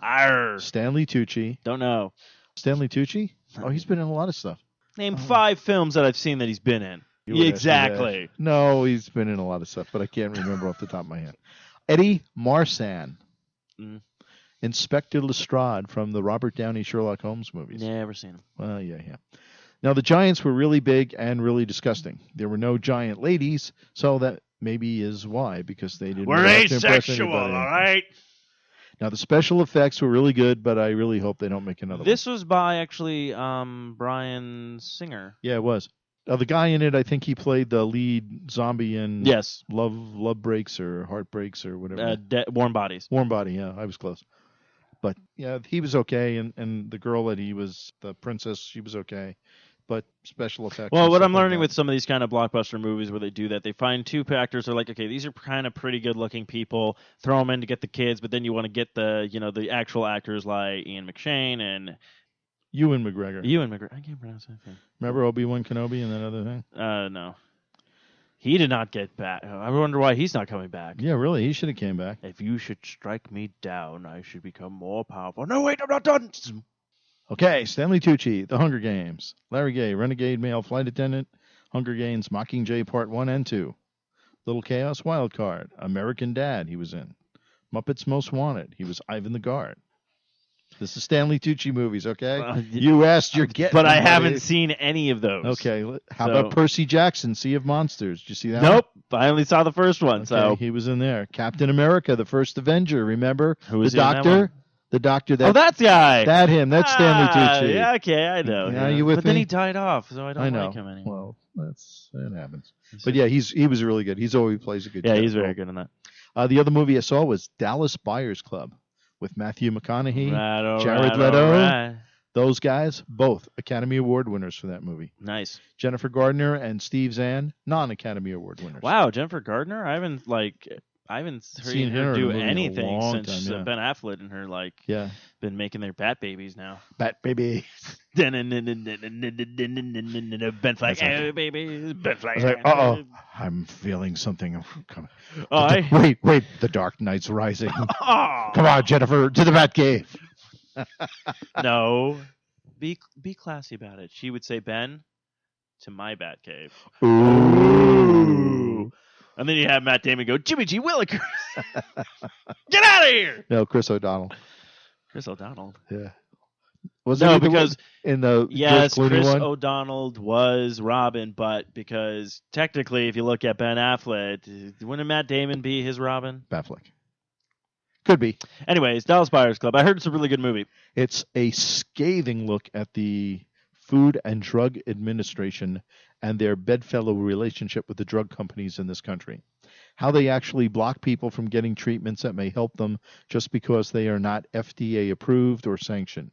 Stanley Tucci. Don't know. Stanley Tucci? Oh, he's been in a lot of stuff. Name 5 films that I've seen that he's been in. You would ask me Exactly. that. No, he's been in a lot of stuff, but I can't remember off the top of my head. Eddie Marsan. Mm. Inspector Lestrade from the Robert Downey Sherlock Holmes movies. Never seen him. Well, yeah. Now, the giants were really big and really disgusting. There were no giant ladies, so that maybe is why, because they didn't We're really have to impress asexual, all anybody. right? Now, the special effects were really good, but I really hope they don't make another This was by, actually, Brian Singer. one. Yeah, it was. The guy in it, I think he played the lead zombie in Yes. Love Breaks or Heart Breaks or whatever. Warm Bodies. Warm Body, yeah, I was close. But, yeah, he was okay, and the girl that he was, the princess, she was okay. But special effects. Well, and what stuff I'm like learning that. with some of these kind of blockbuster movies where they do that, they find 2 actors. They're like, okay, these are kind of pretty good-looking people. Throw them in to get the kids, but then you want to get the actual actors like Ian McShane and Ewan McGregor. Ewan McGregor. I can't pronounce that. Remember Obi-Wan Kenobi and that other thing? No. He did not get back. I wonder why he's not coming back. Yeah, really, he should have came back. If you should strike me down, I should become more powerful. No, wait, I'm not done. Okay, Stanley Tucci, The Hunger Games. Larry Gay, Renegade Male Flight Attendant. Hunger Games, Mockingjay Part 1 and 2. Little Chaos Wild Card. American Dad, he was in. Muppets Most Wanted, he was Ivan the Guard. This is Stanley Tucci movies, okay? You asked, you're getting But I them, haven't buddy. seen any of those. Okay, how So- about Percy Jackson, Sea of Monsters? Did you see that Nope. I only saw the first one. one? So Okay, he was in there. Captain America, the First Avenger, remember? Who was the he in that doctor? one? The doctor that... Oh, that guy. That's Stanley Tucci. Yeah, okay, I know. Yeah, you with but then me? he died off, so I don't I know. like him anymore. Well, that happens. But yeah, he was really good. He always plays a good. Yeah, Jack he's very role. good in that. The other movie I saw was Dallas Buyers Club with Matthew McConaughey, Right, all Jared right, Leto. all right. Those guys, both Academy Award winners for that movie. Nice. Jennifer Gardner and Steve Zahn, non-Academy Award winners. Wow, Jennifer Gardner. I haven't Seen heard her her in a do movie in a anything long since time, yeah. Ben Affleck and her Yeah, been making their bat babies now. Bat Baby. Ben Fleck, That's baby, Ben Fleck. I was like, uh-oh, I'm feeling something coming. Oh, Wait, The Dark Knight's rising. Oh, Come on, Jennifer, to the Batcave. no. Be classy about it. She would say, Ben, to my bat cave. Ooh. And then you have Matt Damon go, Jimmy G. Willikers. Get out of here. No, Chris O'Donnell. Chris O'Donnell. Yeah. Was No, he the one because in the yes, George Clooney Chris one? O'Donnell was Robin, but because technically, if you look at Ben Affleck, wouldn't Matt Damon be his Robin? Batfleck. Could be. Anyways, Dallas Buyers Club. I heard it's a really good movie. It's a scathing look at the Food and Drug Administration and their bedfellow relationship with the drug companies in this country. How they actually block people from getting treatments that may help them just because they are not FDA approved or sanctioned.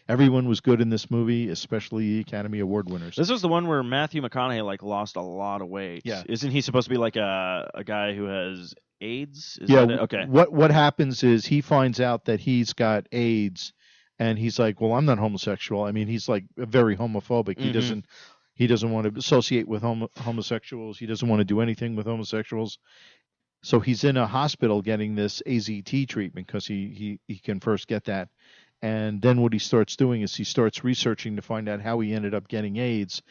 Everyone was good in this movie, especially the Academy Award winners. This was the one where Matthew McConaughey lost a lot of weight. Yeah. Isn't he supposed to be like a guy who has AIDS? Is Yeah. that it? Okay. What happens is he finds out that he's got AIDS, and he's like, "Well, I'm not homosexual." I mean, he's like very homophobic. He Mhm. doesn't want to associate with homosexuals. He doesn't want to do anything with homosexuals. So he's in a hospital getting this AZT treatment because he can first get that. And then what he starts doing is he starts researching to find out how he ended up getting AIDS.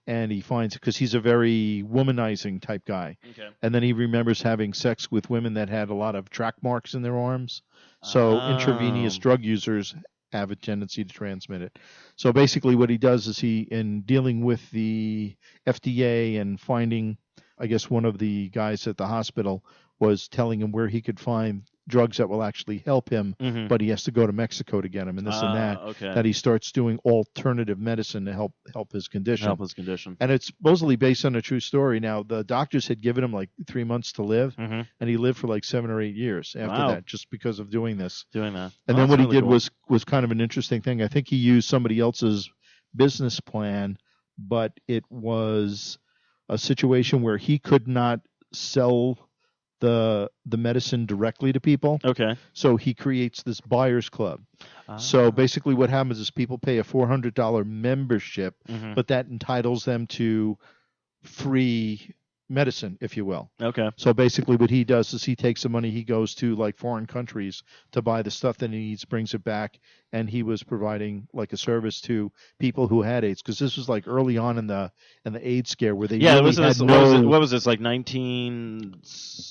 And he finds, because he's a very womanizing type guy. Okay. And then he remembers having sex with women that had a lot of track marks in their arms. So intravenous Oh. drug users have a tendency to transmit it. So basically what he does is in dealing with the FDA and finding, I guess one of the guys at the hospital was telling him where he could find drugs that will actually help him, Mhm. but he has to go to Mexico to get them and this and that. Okay. That he starts doing alternative medicine to help his condition. Help his condition. And it's supposedly based on a true story. Now, the doctors had given him 3 months to live, Mhm. and he lived for 7 or 8 years after Wow. that, just because of doing this. Doing that. And Oh, then what that's he really did cool. was kind of an interesting thing. I think he used somebody else's business plan, but it was a situation where he could not sell the medicine directly to people. Okay. So he creates this buyers club. Ah. So basically what happens is people pay a $400 membership, Mhm. but that entitles them to free medicine, if you will. Okay. So basically what he does is he takes the money, he goes to like foreign countries to buy the stuff that he needs, brings it back, and he was providing like a service to people who had AIDS, because this was like early on in the AIDS scare where they really had what was this, like 19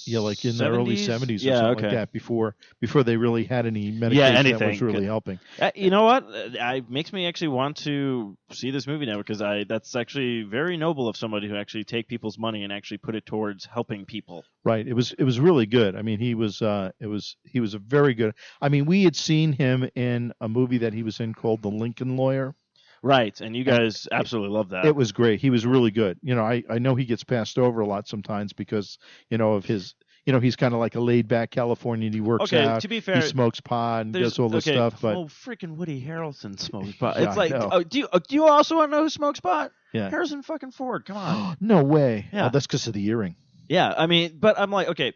like in the early 70s or something like that, before they really had any medication that was really helping. You know what? It makes me actually want to see this movie now, because that's actually very noble of somebody who actually take people's money and actually put it towards helping people. Right. It was really good. I mean, he was a very good. I mean, we had seen him in a movie that he was in called The Lincoln Lawyer. Right, and you guys absolutely love that. It was great. He was really good. I know he gets passed over a lot sometimes because, of his, he's kind of like a laid-back Californian. He works out. To be fair, he smokes pot and does all this stuff. But freaking Woody Harrelson smokes pot. Yeah, it's like, do you also want to know who smokes pot? Yeah. Harrison fucking Ford. Come on. No way. Yeah. Oh, that's because of the earring. Yeah, I mean, but I'm like, okay,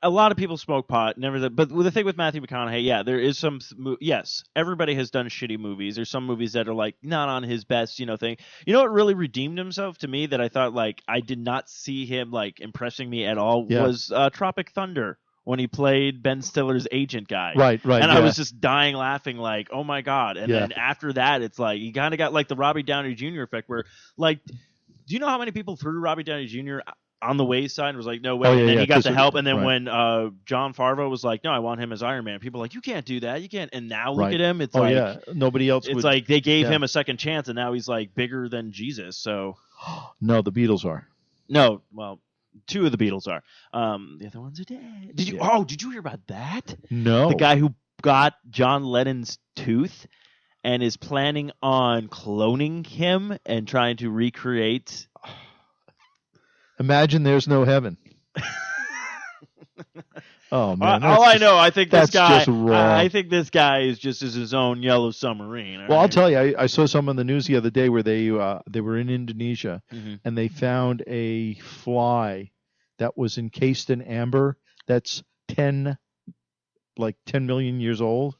a lot of people smoke pot, but the thing with Matthew McConaughey, yeah, there is some, yes, everybody has done shitty movies. There's some movies that are like not on his best, thing. You know what really redeemed himself to me that I thought like I did not see him like impressing me at all was Tropic Thunder, when he played Ben Stiller's agent guy. Right. And I was just dying laughing like, oh my God. And then after that, it's like, you kind of got like the Robbie Downey Jr. effect where like, do you know how many people threw Robbie Downey Jr. on the wayside and was like, no way. And then he got the help. And then when John Favreau was like, no, I want him as Iron Man, people were like, you can't do that. You can't. And now look at him. It's nobody else it's like they gave him a second chance, and now he's like bigger than Jesus. So no, the Beatles are. No, well, two of the Beatles are. The other ones are dead. Did you hear about that? No. The guy who got John Lennon's tooth and is planning on cloning him and trying to recreate. Imagine there's no heaven. Oh man! I know, I think this guy. Just wrong. I think this guy is just his own yellow submarine. Well, I'll tell you, I saw some on the news the other day where they were in Indonesia and they found a fly that was encased in amber that's 10 million years old,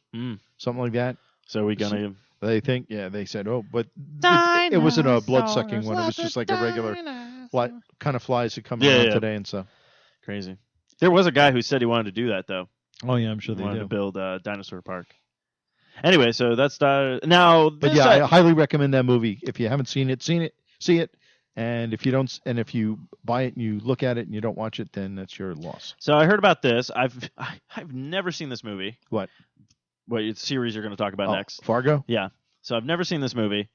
something like that. So are we gonna? They think, they said, but it wasn't a blood sucking one. It was just like a regular kind of flies that come around today and stuff. Crazy. There was a guy who said he wanted to do that, though. Oh, yeah, I'm sure they wanted do. To build a dinosaur park. Anyway, so that's now. But yeah, I highly recommend that movie. If you haven't seen it, see it. And if you don't, and if you buy it and you look at it and you don't watch it, then that's your loss. So I heard about this. I've never seen this movie. What series you're going to talk about next? Fargo? Yeah. So I've never seen this movie.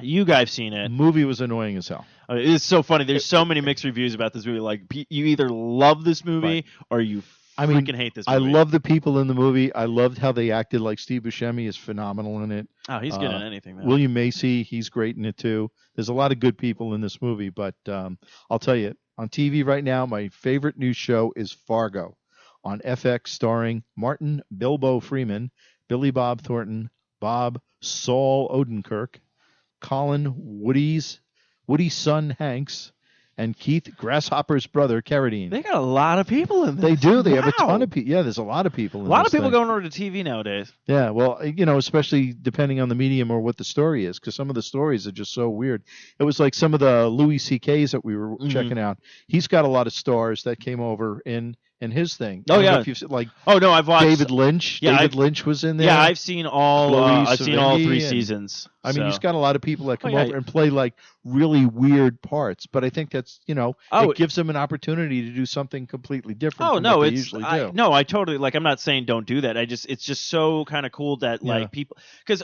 You guys seen it? The movie was annoying as hell. It's so funny. There's so many mixed reviews about this movie. Like you either love this movie or you freaking hate this movie. I love the people in the movie. I loved how they acted. Like Steve Buscemi is phenomenal in it. Oh, he's good in anything. Though. William Macy, he's great in it too. There's a lot of good people in this movie. But I'll tell you, on TV right now, my favorite new show is Fargo on FX, starring Martin Bilbo Freeman, Billy Bob Thornton, Bob Saul Odenkirk, Colin Woody's son Hanks, and Keith Grasshopper's brother Carradine. They got a lot of people in this. They do. They have a ton of people. Yeah, there's a lot of people in this. A lot of people going over to TV nowadays. Yeah, well, especially depending on the medium or what the story is, because some of the stories are just so weird. It was like some of the Louis C.K.'s that we were checking out. He's got a lot of stars that came over in his thing. Oh yeah, I've watched David Lynch. Yeah, David Lynch was in there. Yeah, I've seen all. I've seen all 3 seasons. I mean, he's got a lot of people that come over and play like really weird parts, but I think that's it gives them an opportunity to do something completely different. From what they usually do. I totally I'm not saying don't do that. It's just so kind of cool that like people because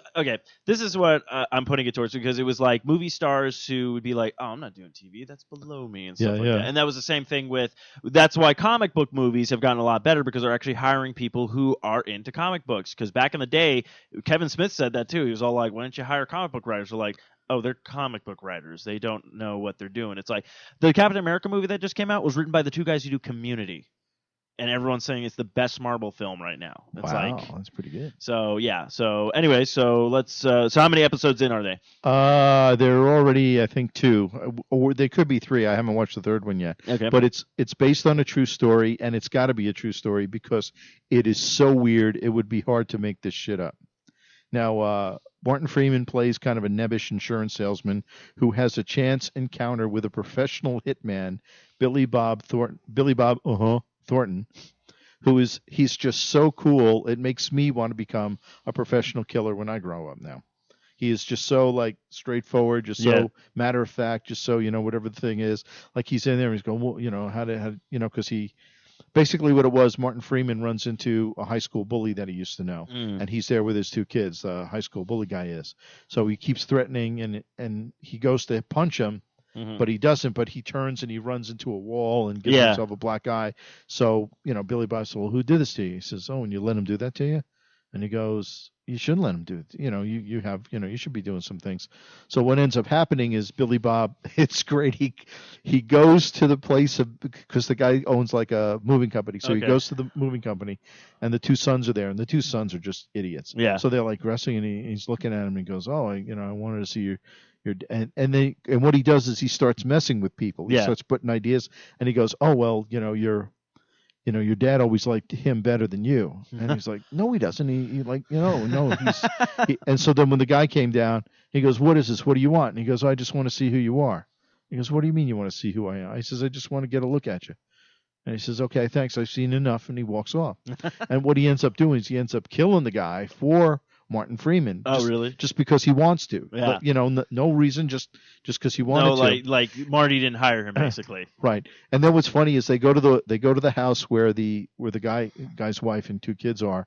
this is what I'm putting it towards because it was like movie stars who would be like, oh, I'm not doing TV, that's below me and stuff like that. And that was the same thing with that's why comic book movies have gotten a lot better because they're actually hiring people who are into comic books. Because back in the day, Kevin Smith said that too. He was all like, why don't you hire comic book writers? They're like, oh, they're comic book writers. They don't know what they're doing. It's like the Captain America movie that just came out was written by the 2 guys who do Community. And everyone's saying it's the best Marvel film right now. It's that's pretty good. So yeah. So anyway, so let's. So how many episodes in are they? They're already, I think, 2, or they could be 3. I haven't watched the 3rd one yet. Okay. But it's based on a true story, and it's got to be a true story because it is so weird. It would be hard to make this shit up. Now, Martin Freeman plays kind of a nebbish insurance salesman who has a chance encounter with a professional hitman, Billy Bob Thornton, he's just so cool. It makes me want to become a professional killer when I grow up now. He is just so like straightforward, just so matter of fact, just so, whatever the thing is, like he's in there and he's going, well, how because he basically what it was, Martin Freeman runs into a high school bully that he used to know, and he's there with his two kids. The high school bully guy is. So he keeps threatening, and he goes to punch him, but he doesn't. But he turns and he runs into a wall and gives himself a black eye. So Billy Bob says, "Well, who did this to you?" He says, "Oh, and you let him do that to you?" And he goes, "You shouldn't let him do it. You have, you should be doing some things." So what ends up happening is Billy Bob, it's great. He goes to the place because the guy owns like a moving company. So he goes to the moving company and the two sons are there, and the two sons are just idiots. Yeah. So they're like wrestling, and he's looking at him and he goes, "Oh, I wanted to see your and what he does is he starts messing with people. He starts putting ideas, and he goes, "Oh, well, your dad always liked him better than you." And he's like, "No, he doesn't. He like, no, and so then when the guy came down, he goes, "What is this? What do you want?" And he goes, "I just want to see who you are." He goes, "What do you mean you want to see who I am?" I says, "I just want to get a look at you." And he says, "Okay, thanks. I've seen enough." And he walks off. And what he ends up doing is he ends up killing the guy for Martin Freeman. Really? Just because he wants to. Yeah. But, no reason, just because he wanted to. Like Marty didn't hire him, basically. Right. And then what's funny is they go to the house where the guy's wife and two kids are,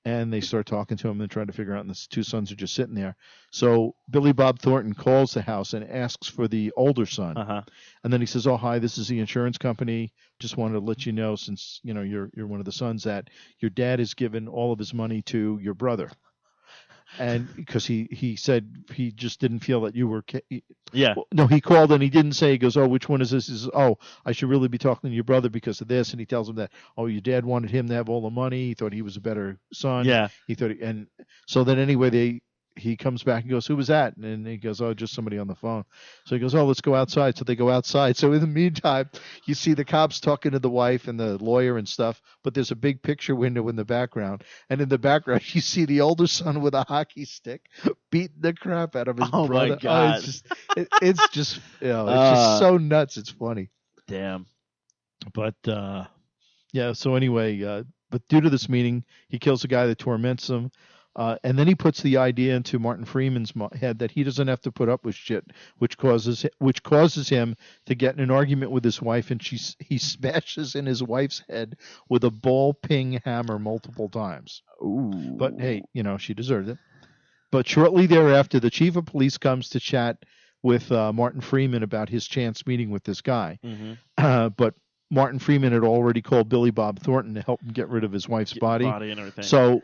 and they start talking to him and trying to figure out, and the two sons are just sitting there. So Billy Bob Thornton calls the house and asks for the older son. And then he says, "Oh, hi, this is the insurance company. Just wanted to let you know, since you're one of the sons, that your dad has given all of his money to your brother." And because he said he just didn't feel that you were no, he called and he didn't say. He goes, "Oh, which one is this?" He says, "Oh, I should really be talking to your brother because of this." And he tells him that, "Oh, your dad wanted him to have all the money. He thought he was a better son." He thought and so then anyway he comes back and goes, "Who was that?" And he goes, "Oh, just somebody on the phone." So he goes, "Oh, let's go outside." So they go outside. So in the meantime, you see the cops talking to the wife and the lawyer and stuff, but there's a big picture window in the background. And in the background, you see the older son with a hockey stick beating the crap out of his brother. My God. It's just so nuts. It's funny. Damn. But, so anyway, but due to this meeting, he kills the guy that torments him. And then he puts the idea into Martin Freeman's head that he doesn't have to put up with shit, which causes him to get in an argument with his wife, and he smashes in his wife's head with a ball ping hammer multiple times. Ooh. But hey, she deserved it. But shortly thereafter, the chief of police comes to chat with Martin Freeman about his chance meeting with this guy. But Martin Freeman had already called Billy Bob Thornton to help him get rid of his wife's body and everything.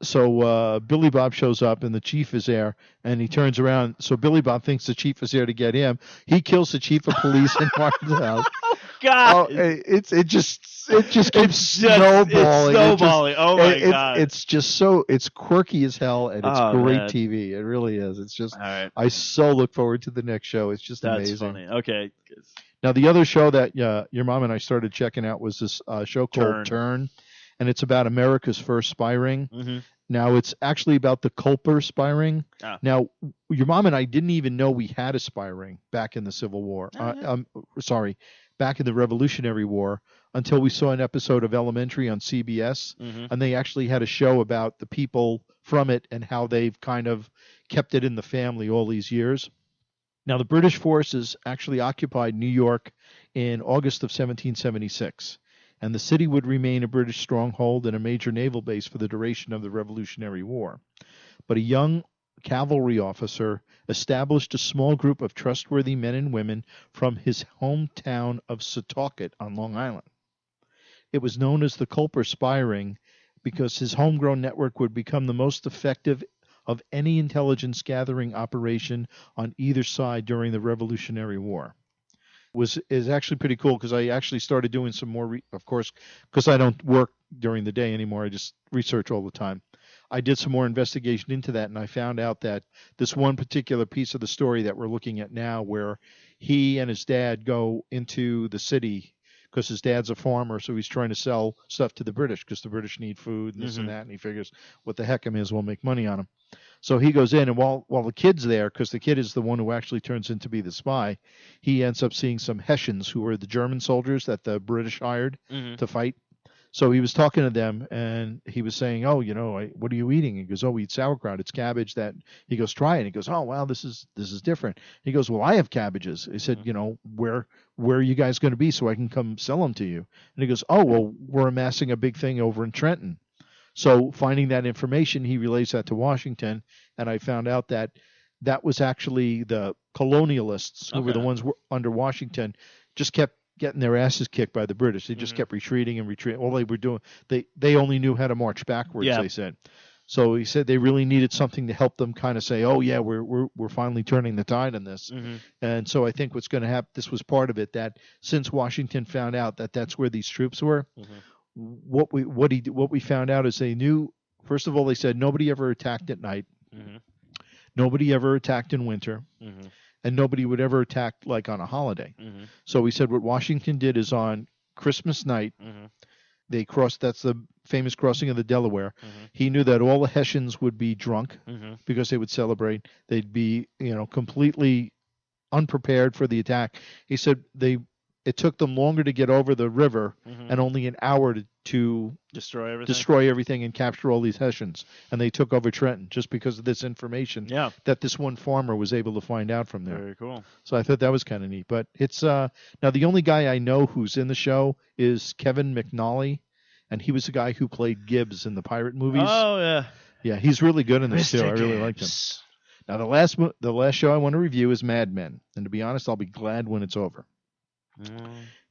So Billy Bob shows up, and the chief is there, and he turns around. So Billy Bob thinks the chief is there to get him. He kills the chief of police in Martin's house. God, it just keeps snowballing. Oh my God, it's just it's quirky as hell, and it's great TV. It really is. It's just I so look forward to the next show. It's just amazing. That's funny. Okay. Now the other show that your mom and I started checking out was this show called Turn. And it's about America's first spy ring. Now, it's actually about the Culper spy ring. Now, your mom and I didn't even know we had a spy ring back in the Civil War. Back in the Revolutionary War, until we saw an episode of Elementary on CBS. And they actually had a show about the people from it and how they've kind of kept it in the family all these years. Now, the British forces actually occupied New York in August of 1776. And the city would remain a British stronghold and a major naval base for the duration of the Revolutionary War. But a young cavalry officer established a small group of trustworthy men and women from his hometown of Setauket on Long Island. It was known as the Culper Spy Ring because his homegrown network would become the most effective of any intelligence gathering operation on either side during the Revolutionary War. Is actually pretty cool because I actually started doing some more, of course, because I don't work during the day anymore. I just research all the time. I did some more investigation into that, and I found out that this one particular piece of the story that we're looking at now, where he and his dad go into the city, because his dad's a farmer, so he's trying to sell stuff to the British because the British need food and this and that, and he figures what the heck I may as well make money on him. So he goes in, and while the kid's there, because the kid is the one who actually turns in to be the spy, he ends up seeing some Hessians who were the German soldiers that the British hired to fight. So he was talking to them, and he was saying, "Oh, what are you eating?" He goes, "Oh, we eat sauerkraut. It's cabbage that." He goes, "Try it." He goes, "Oh, wow, this is different." He goes, "Well, I have cabbages." He said, "Where are you guys going to be so I can come sell them to you?" And he goes, "Oh, well, we're amassing a big thing over in Trenton." So finding that information, he relays that to Washington, and I found out that was actually the colonialists who were the ones under Washington, just kept getting their asses kicked by the British. They just kept retreating and retreating. All they were doing, they only knew how to march backwards, they said. So he said they really needed something to help them kind of say, "Oh yeah, we're finally turning the tide on this." And so I think what's going to happen, this was part of it, that since Washington found out that that's where these troops were, what we found out is they knew, first of all, they said nobody ever attacked at night. Nobody ever attacked in winter. And nobody would ever attack like on a holiday. So we said what Washington did is on Christmas night, they crossed, that's the famous crossing of the Delaware. He knew that all the Hessians would be drunk because they would celebrate. They'd be, completely unprepared for the attack. He said it took them longer to get over the river and only an hour to destroy everything and capture all these Hessians. And they took over Trenton just because of this information that this one farmer was able to find out from there. Very cool. So I thought that was kind of neat. But it's now the only guy I know who's in the show is Kevin McNally, and he was the guy who played Gibbs in the pirate movies. Oh, yeah. Yeah, he's really good in this too. I really liked him. Gibbs. Now the last show I want to review is Mad Men. And to be honest, I'll be glad when it's over.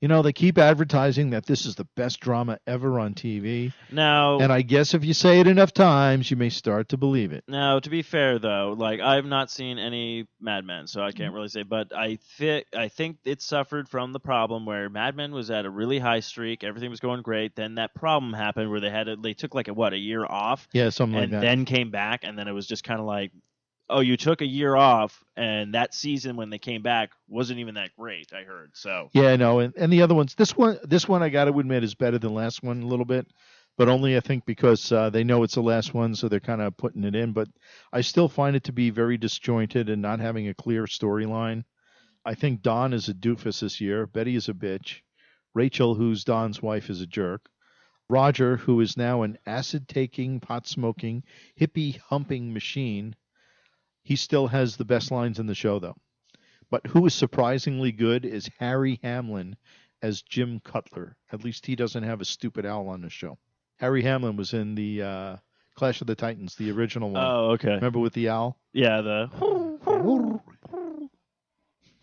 They keep advertising that this is the best drama ever on TV. Now, and I guess if you say it enough times, you may start to believe it. Now, to be fair, though, I've not seen any Mad Men, so I can't really say. But I think it suffered from the problem where Mad Men was at a really high streak, everything was going great. Then that problem happened where they took a year off, something like that, and then came back, and then it was just kind of like, oh, you took a year off, and that season when they came back wasn't even that great, I heard. So yeah, no, and the other ones, this one I got to admit is better than last one a little bit, but only I think because they know it's the last one, so they're kind of putting it in. But I still find it to be very disjointed and not having a clear storyline. I think Don is a doofus this year. Betty is a bitch. Rachel, who's Don's wife, is a jerk. Roger, who is now an acid-taking, pot-smoking, hippie-humping machine. He still has the best lines in the show, though. But who is surprisingly good is Harry Hamlin as Jim Cutler. At least he doesn't have a stupid owl on the show. Harry Hamlin was in the Clash of the Titans, the original one. Oh, okay. Remember with the owl? Yeah,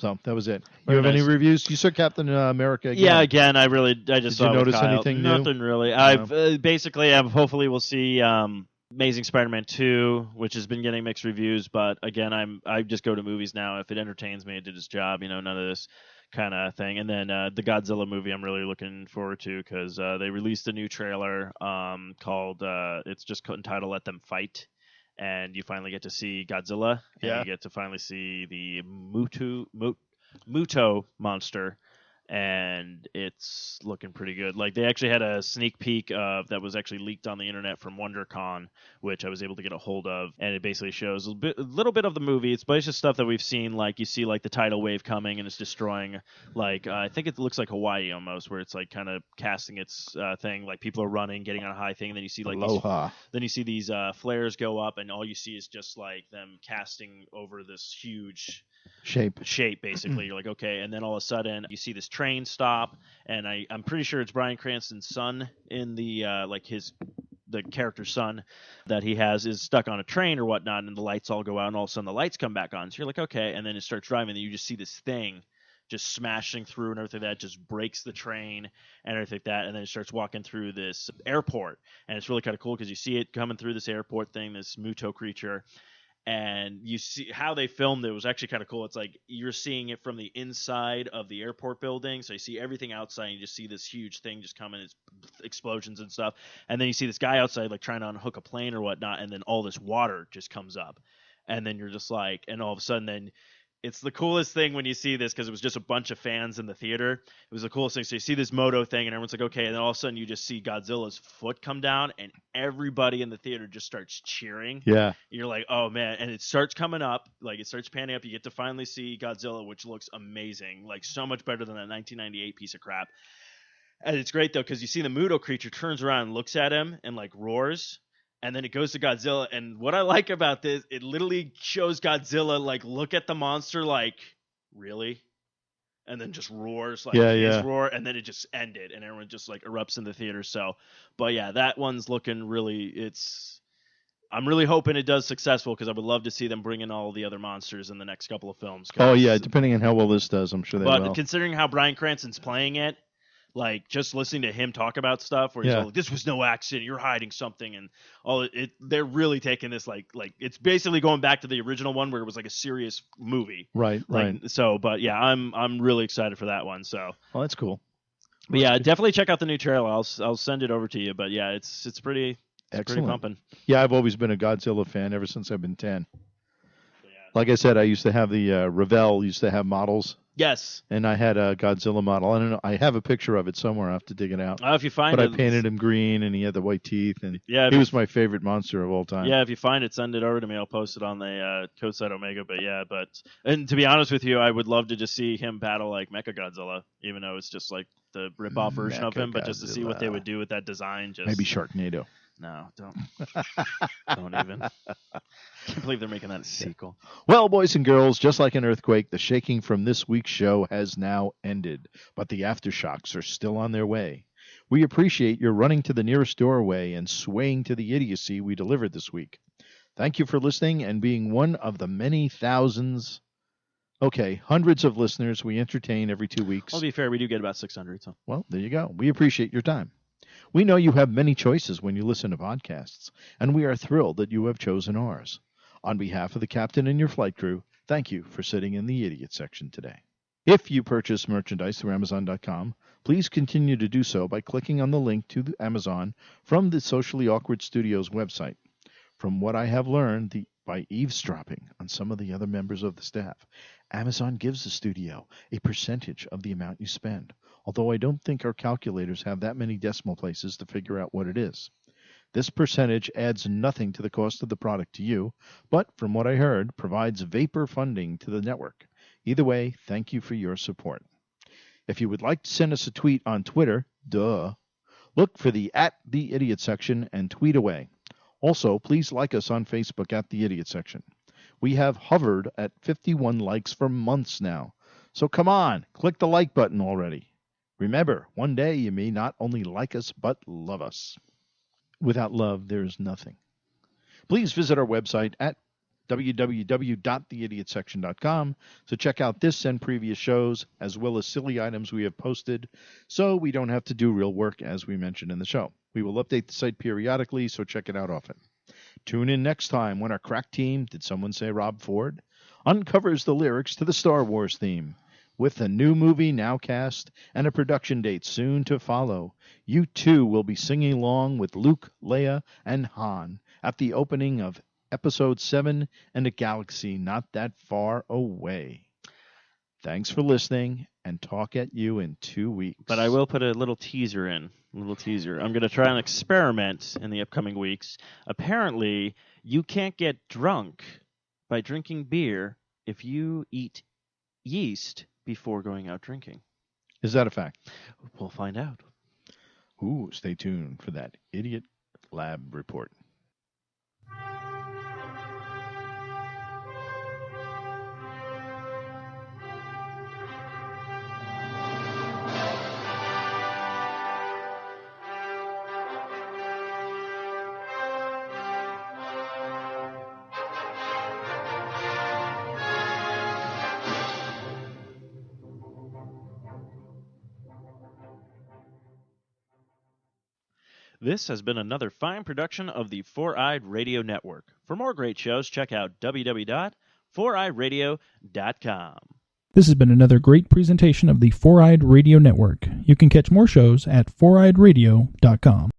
So that was it. Very you have any nice. reviews? You saw Captain America again. Yeah, again, I just saw Did you it with notice Kyle. anything new? Nothing really. I've basically, hopefully we'll see Amazing Spider-Man 2, which has been getting mixed reviews, but again, I just go to movies now. If it entertains me, it did its job. None of this kind of thing. And then the Godzilla movie, I'm really looking forward to because they released a new trailer called it's just entitled "Let Them Fight." And you finally get to see Godzilla, and you get to finally see the Muto monster, and it's looking pretty good. They actually had a sneak peek that was actually leaked on the internet from WonderCon, which I was able to get a hold of, and it basically shows a little bit of the movie. It's just stuff that we've seen, you see the tidal wave coming and it's destroying, I think it looks like Hawaii almost, where it's kind of casting its thing, people are running, getting on a high thing, and then you see these flares go up, and all you see is just them casting over this huge shape basically. You're like, okay, and then all of a sudden you see this train stop, and I'm pretty sure it's Bryan Cranston's son in the the character's son that he has is stuck on a train or whatnot, and the lights all go out, and all of a sudden the lights come back on. So you're like, okay, and then it starts driving, and you just see this thing just smashing through and everything that just breaks the train and everything like that, and then it starts walking through this airport, and it's really kind of cool because you see it coming through this airport thing, this Muto creature. And you see how they filmed it was actually kind of cool. It's you're seeing it from the inside of the airport building. So you see everything outside, and you just see this huge thing just coming, it's explosions and stuff. And then you see this guy outside, trying to unhook a plane or whatnot. And then all this water just comes up. And then you're just and all of a sudden then it's the coolest thing when you see this because it was just a bunch of fans in the theater. It was the coolest thing. So you see this moto thing and everyone's like, okay. And then all of a sudden you just see Godzilla's foot come down and everybody in the theater just starts cheering. Yeah. And you're like, oh, man. And it starts coming up. Like, it starts panning up. You get to finally see Godzilla, which looks amazing. Like, so much better than that 1998 piece of crap. And it's great, though, because you see the Muto creature turns around and looks at him and, like, roars. And then it goes to Godzilla, and what I like about this, it literally shows Godzilla, like, look at the monster, like, really? And then just roars, like, his roar, and then it just ended, and everyone just, like, erupts in the theater, so. But, yeah, that one's looking really, I'm really hoping it does successful, because I would love to see them bring in all the other monsters in the next couple of films. Oh, yeah, depending on how well this does, I'm sure they will. But considering how Bryan Cranston's playing it, like, just listening to him talk about stuff where he's like, this was no accident, you're hiding something, and all it they're really taking this like it's basically going back to the original one where it was like a serious movie. Right. So, but yeah, I'm really excited for that one. So, well, that's cool. But yeah, definitely check out the new trailer. I'll send it over to you. But yeah, it's pretty pumping. Yeah, I've always been a Godzilla fan ever since I've been 10. Like I said, I used to have the Revell used to have models. Yes. And I had a Godzilla model. I don't know. I have a picture of it somewhere. I have to dig it out. If you find but it. I painted him green, and he had the white teeth, and he was my favorite monster of all time. Yeah, if you find it, send it over to me. I'll post it on the Codeside Omega. And to be honest with you, I would love to just see him battle like Mechagodzilla, even though it's just like the rip-off version of him, but just to see what they would do with that design. Maybe Sharknado. No, don't. Don't even. Can't believe they're making that a sequel. Well, boys and girls, just like an earthquake, the shaking from this week's show has now ended, but the aftershocks are still on their way. We appreciate your running to the nearest doorway and swaying to the idiocy we delivered this week. Thank you for listening and being one of the many hundreds of listeners we entertain every 2 weeks. I'll be fair, we do get about 600. So. Well, there you go. We appreciate your time. We know you have many choices when you listen to podcasts, and we are thrilled that you have chosen ours. On behalf of the captain and your flight crew, thank you for sitting in the idiot section today. If you purchase merchandise through Amazon.com, please continue to do so by clicking on the link to Amazon from the Socially Awkward Studios website. From what I have learned by eavesdropping on some of the other members of the staff, Amazon gives the studio a percentage of the amount you spend, although I don't think our calculators have that many decimal places to figure out what it is. This percentage adds nothing to the cost of the product to you, but from what I heard, provides vapor funding to the network. Either way, thank you for your support. If you would like to send us a tweet on Twitter, look for the @TheIdiot section and tweet away. Also, please like us on Facebook @TheIdiot section. We have hovered at 51 likes for months now. So come on, click the like button already. Remember, one day you may not only like us, but love us. Without love, there is nothing. Please visit our website at www.theidiotssection.com to check out this and previous shows, as well as silly items we have posted, so we don't have to do real work as we mentioned in the show. We will update the site periodically, so check it out often. Tune in next time when our crack team, did someone say Rob Ford, uncovers the lyrics to the Star Wars theme. With a new movie now cast and a production date soon to follow, you too will be singing along with Luke, Leia, and Han at the opening of Episode 7 and a galaxy not that far away. Thanks for listening, and talk at you in 2 weeks. But I will put a little teaser in. I'm going to try an experiment in the upcoming weeks. Apparently, you can't get drunk by drinking beer if you eat yeast before going out drinking. Is that a fact? We'll find out. Ooh, stay tuned for that Idiot Lab report. This has been another fine production of the Four-Eyed Radio Network. For more great shows, check out www.foureyedradio.com. This has been another great presentation of the Four-Eyed Radio Network. You can catch more shows at foureyedradio.com.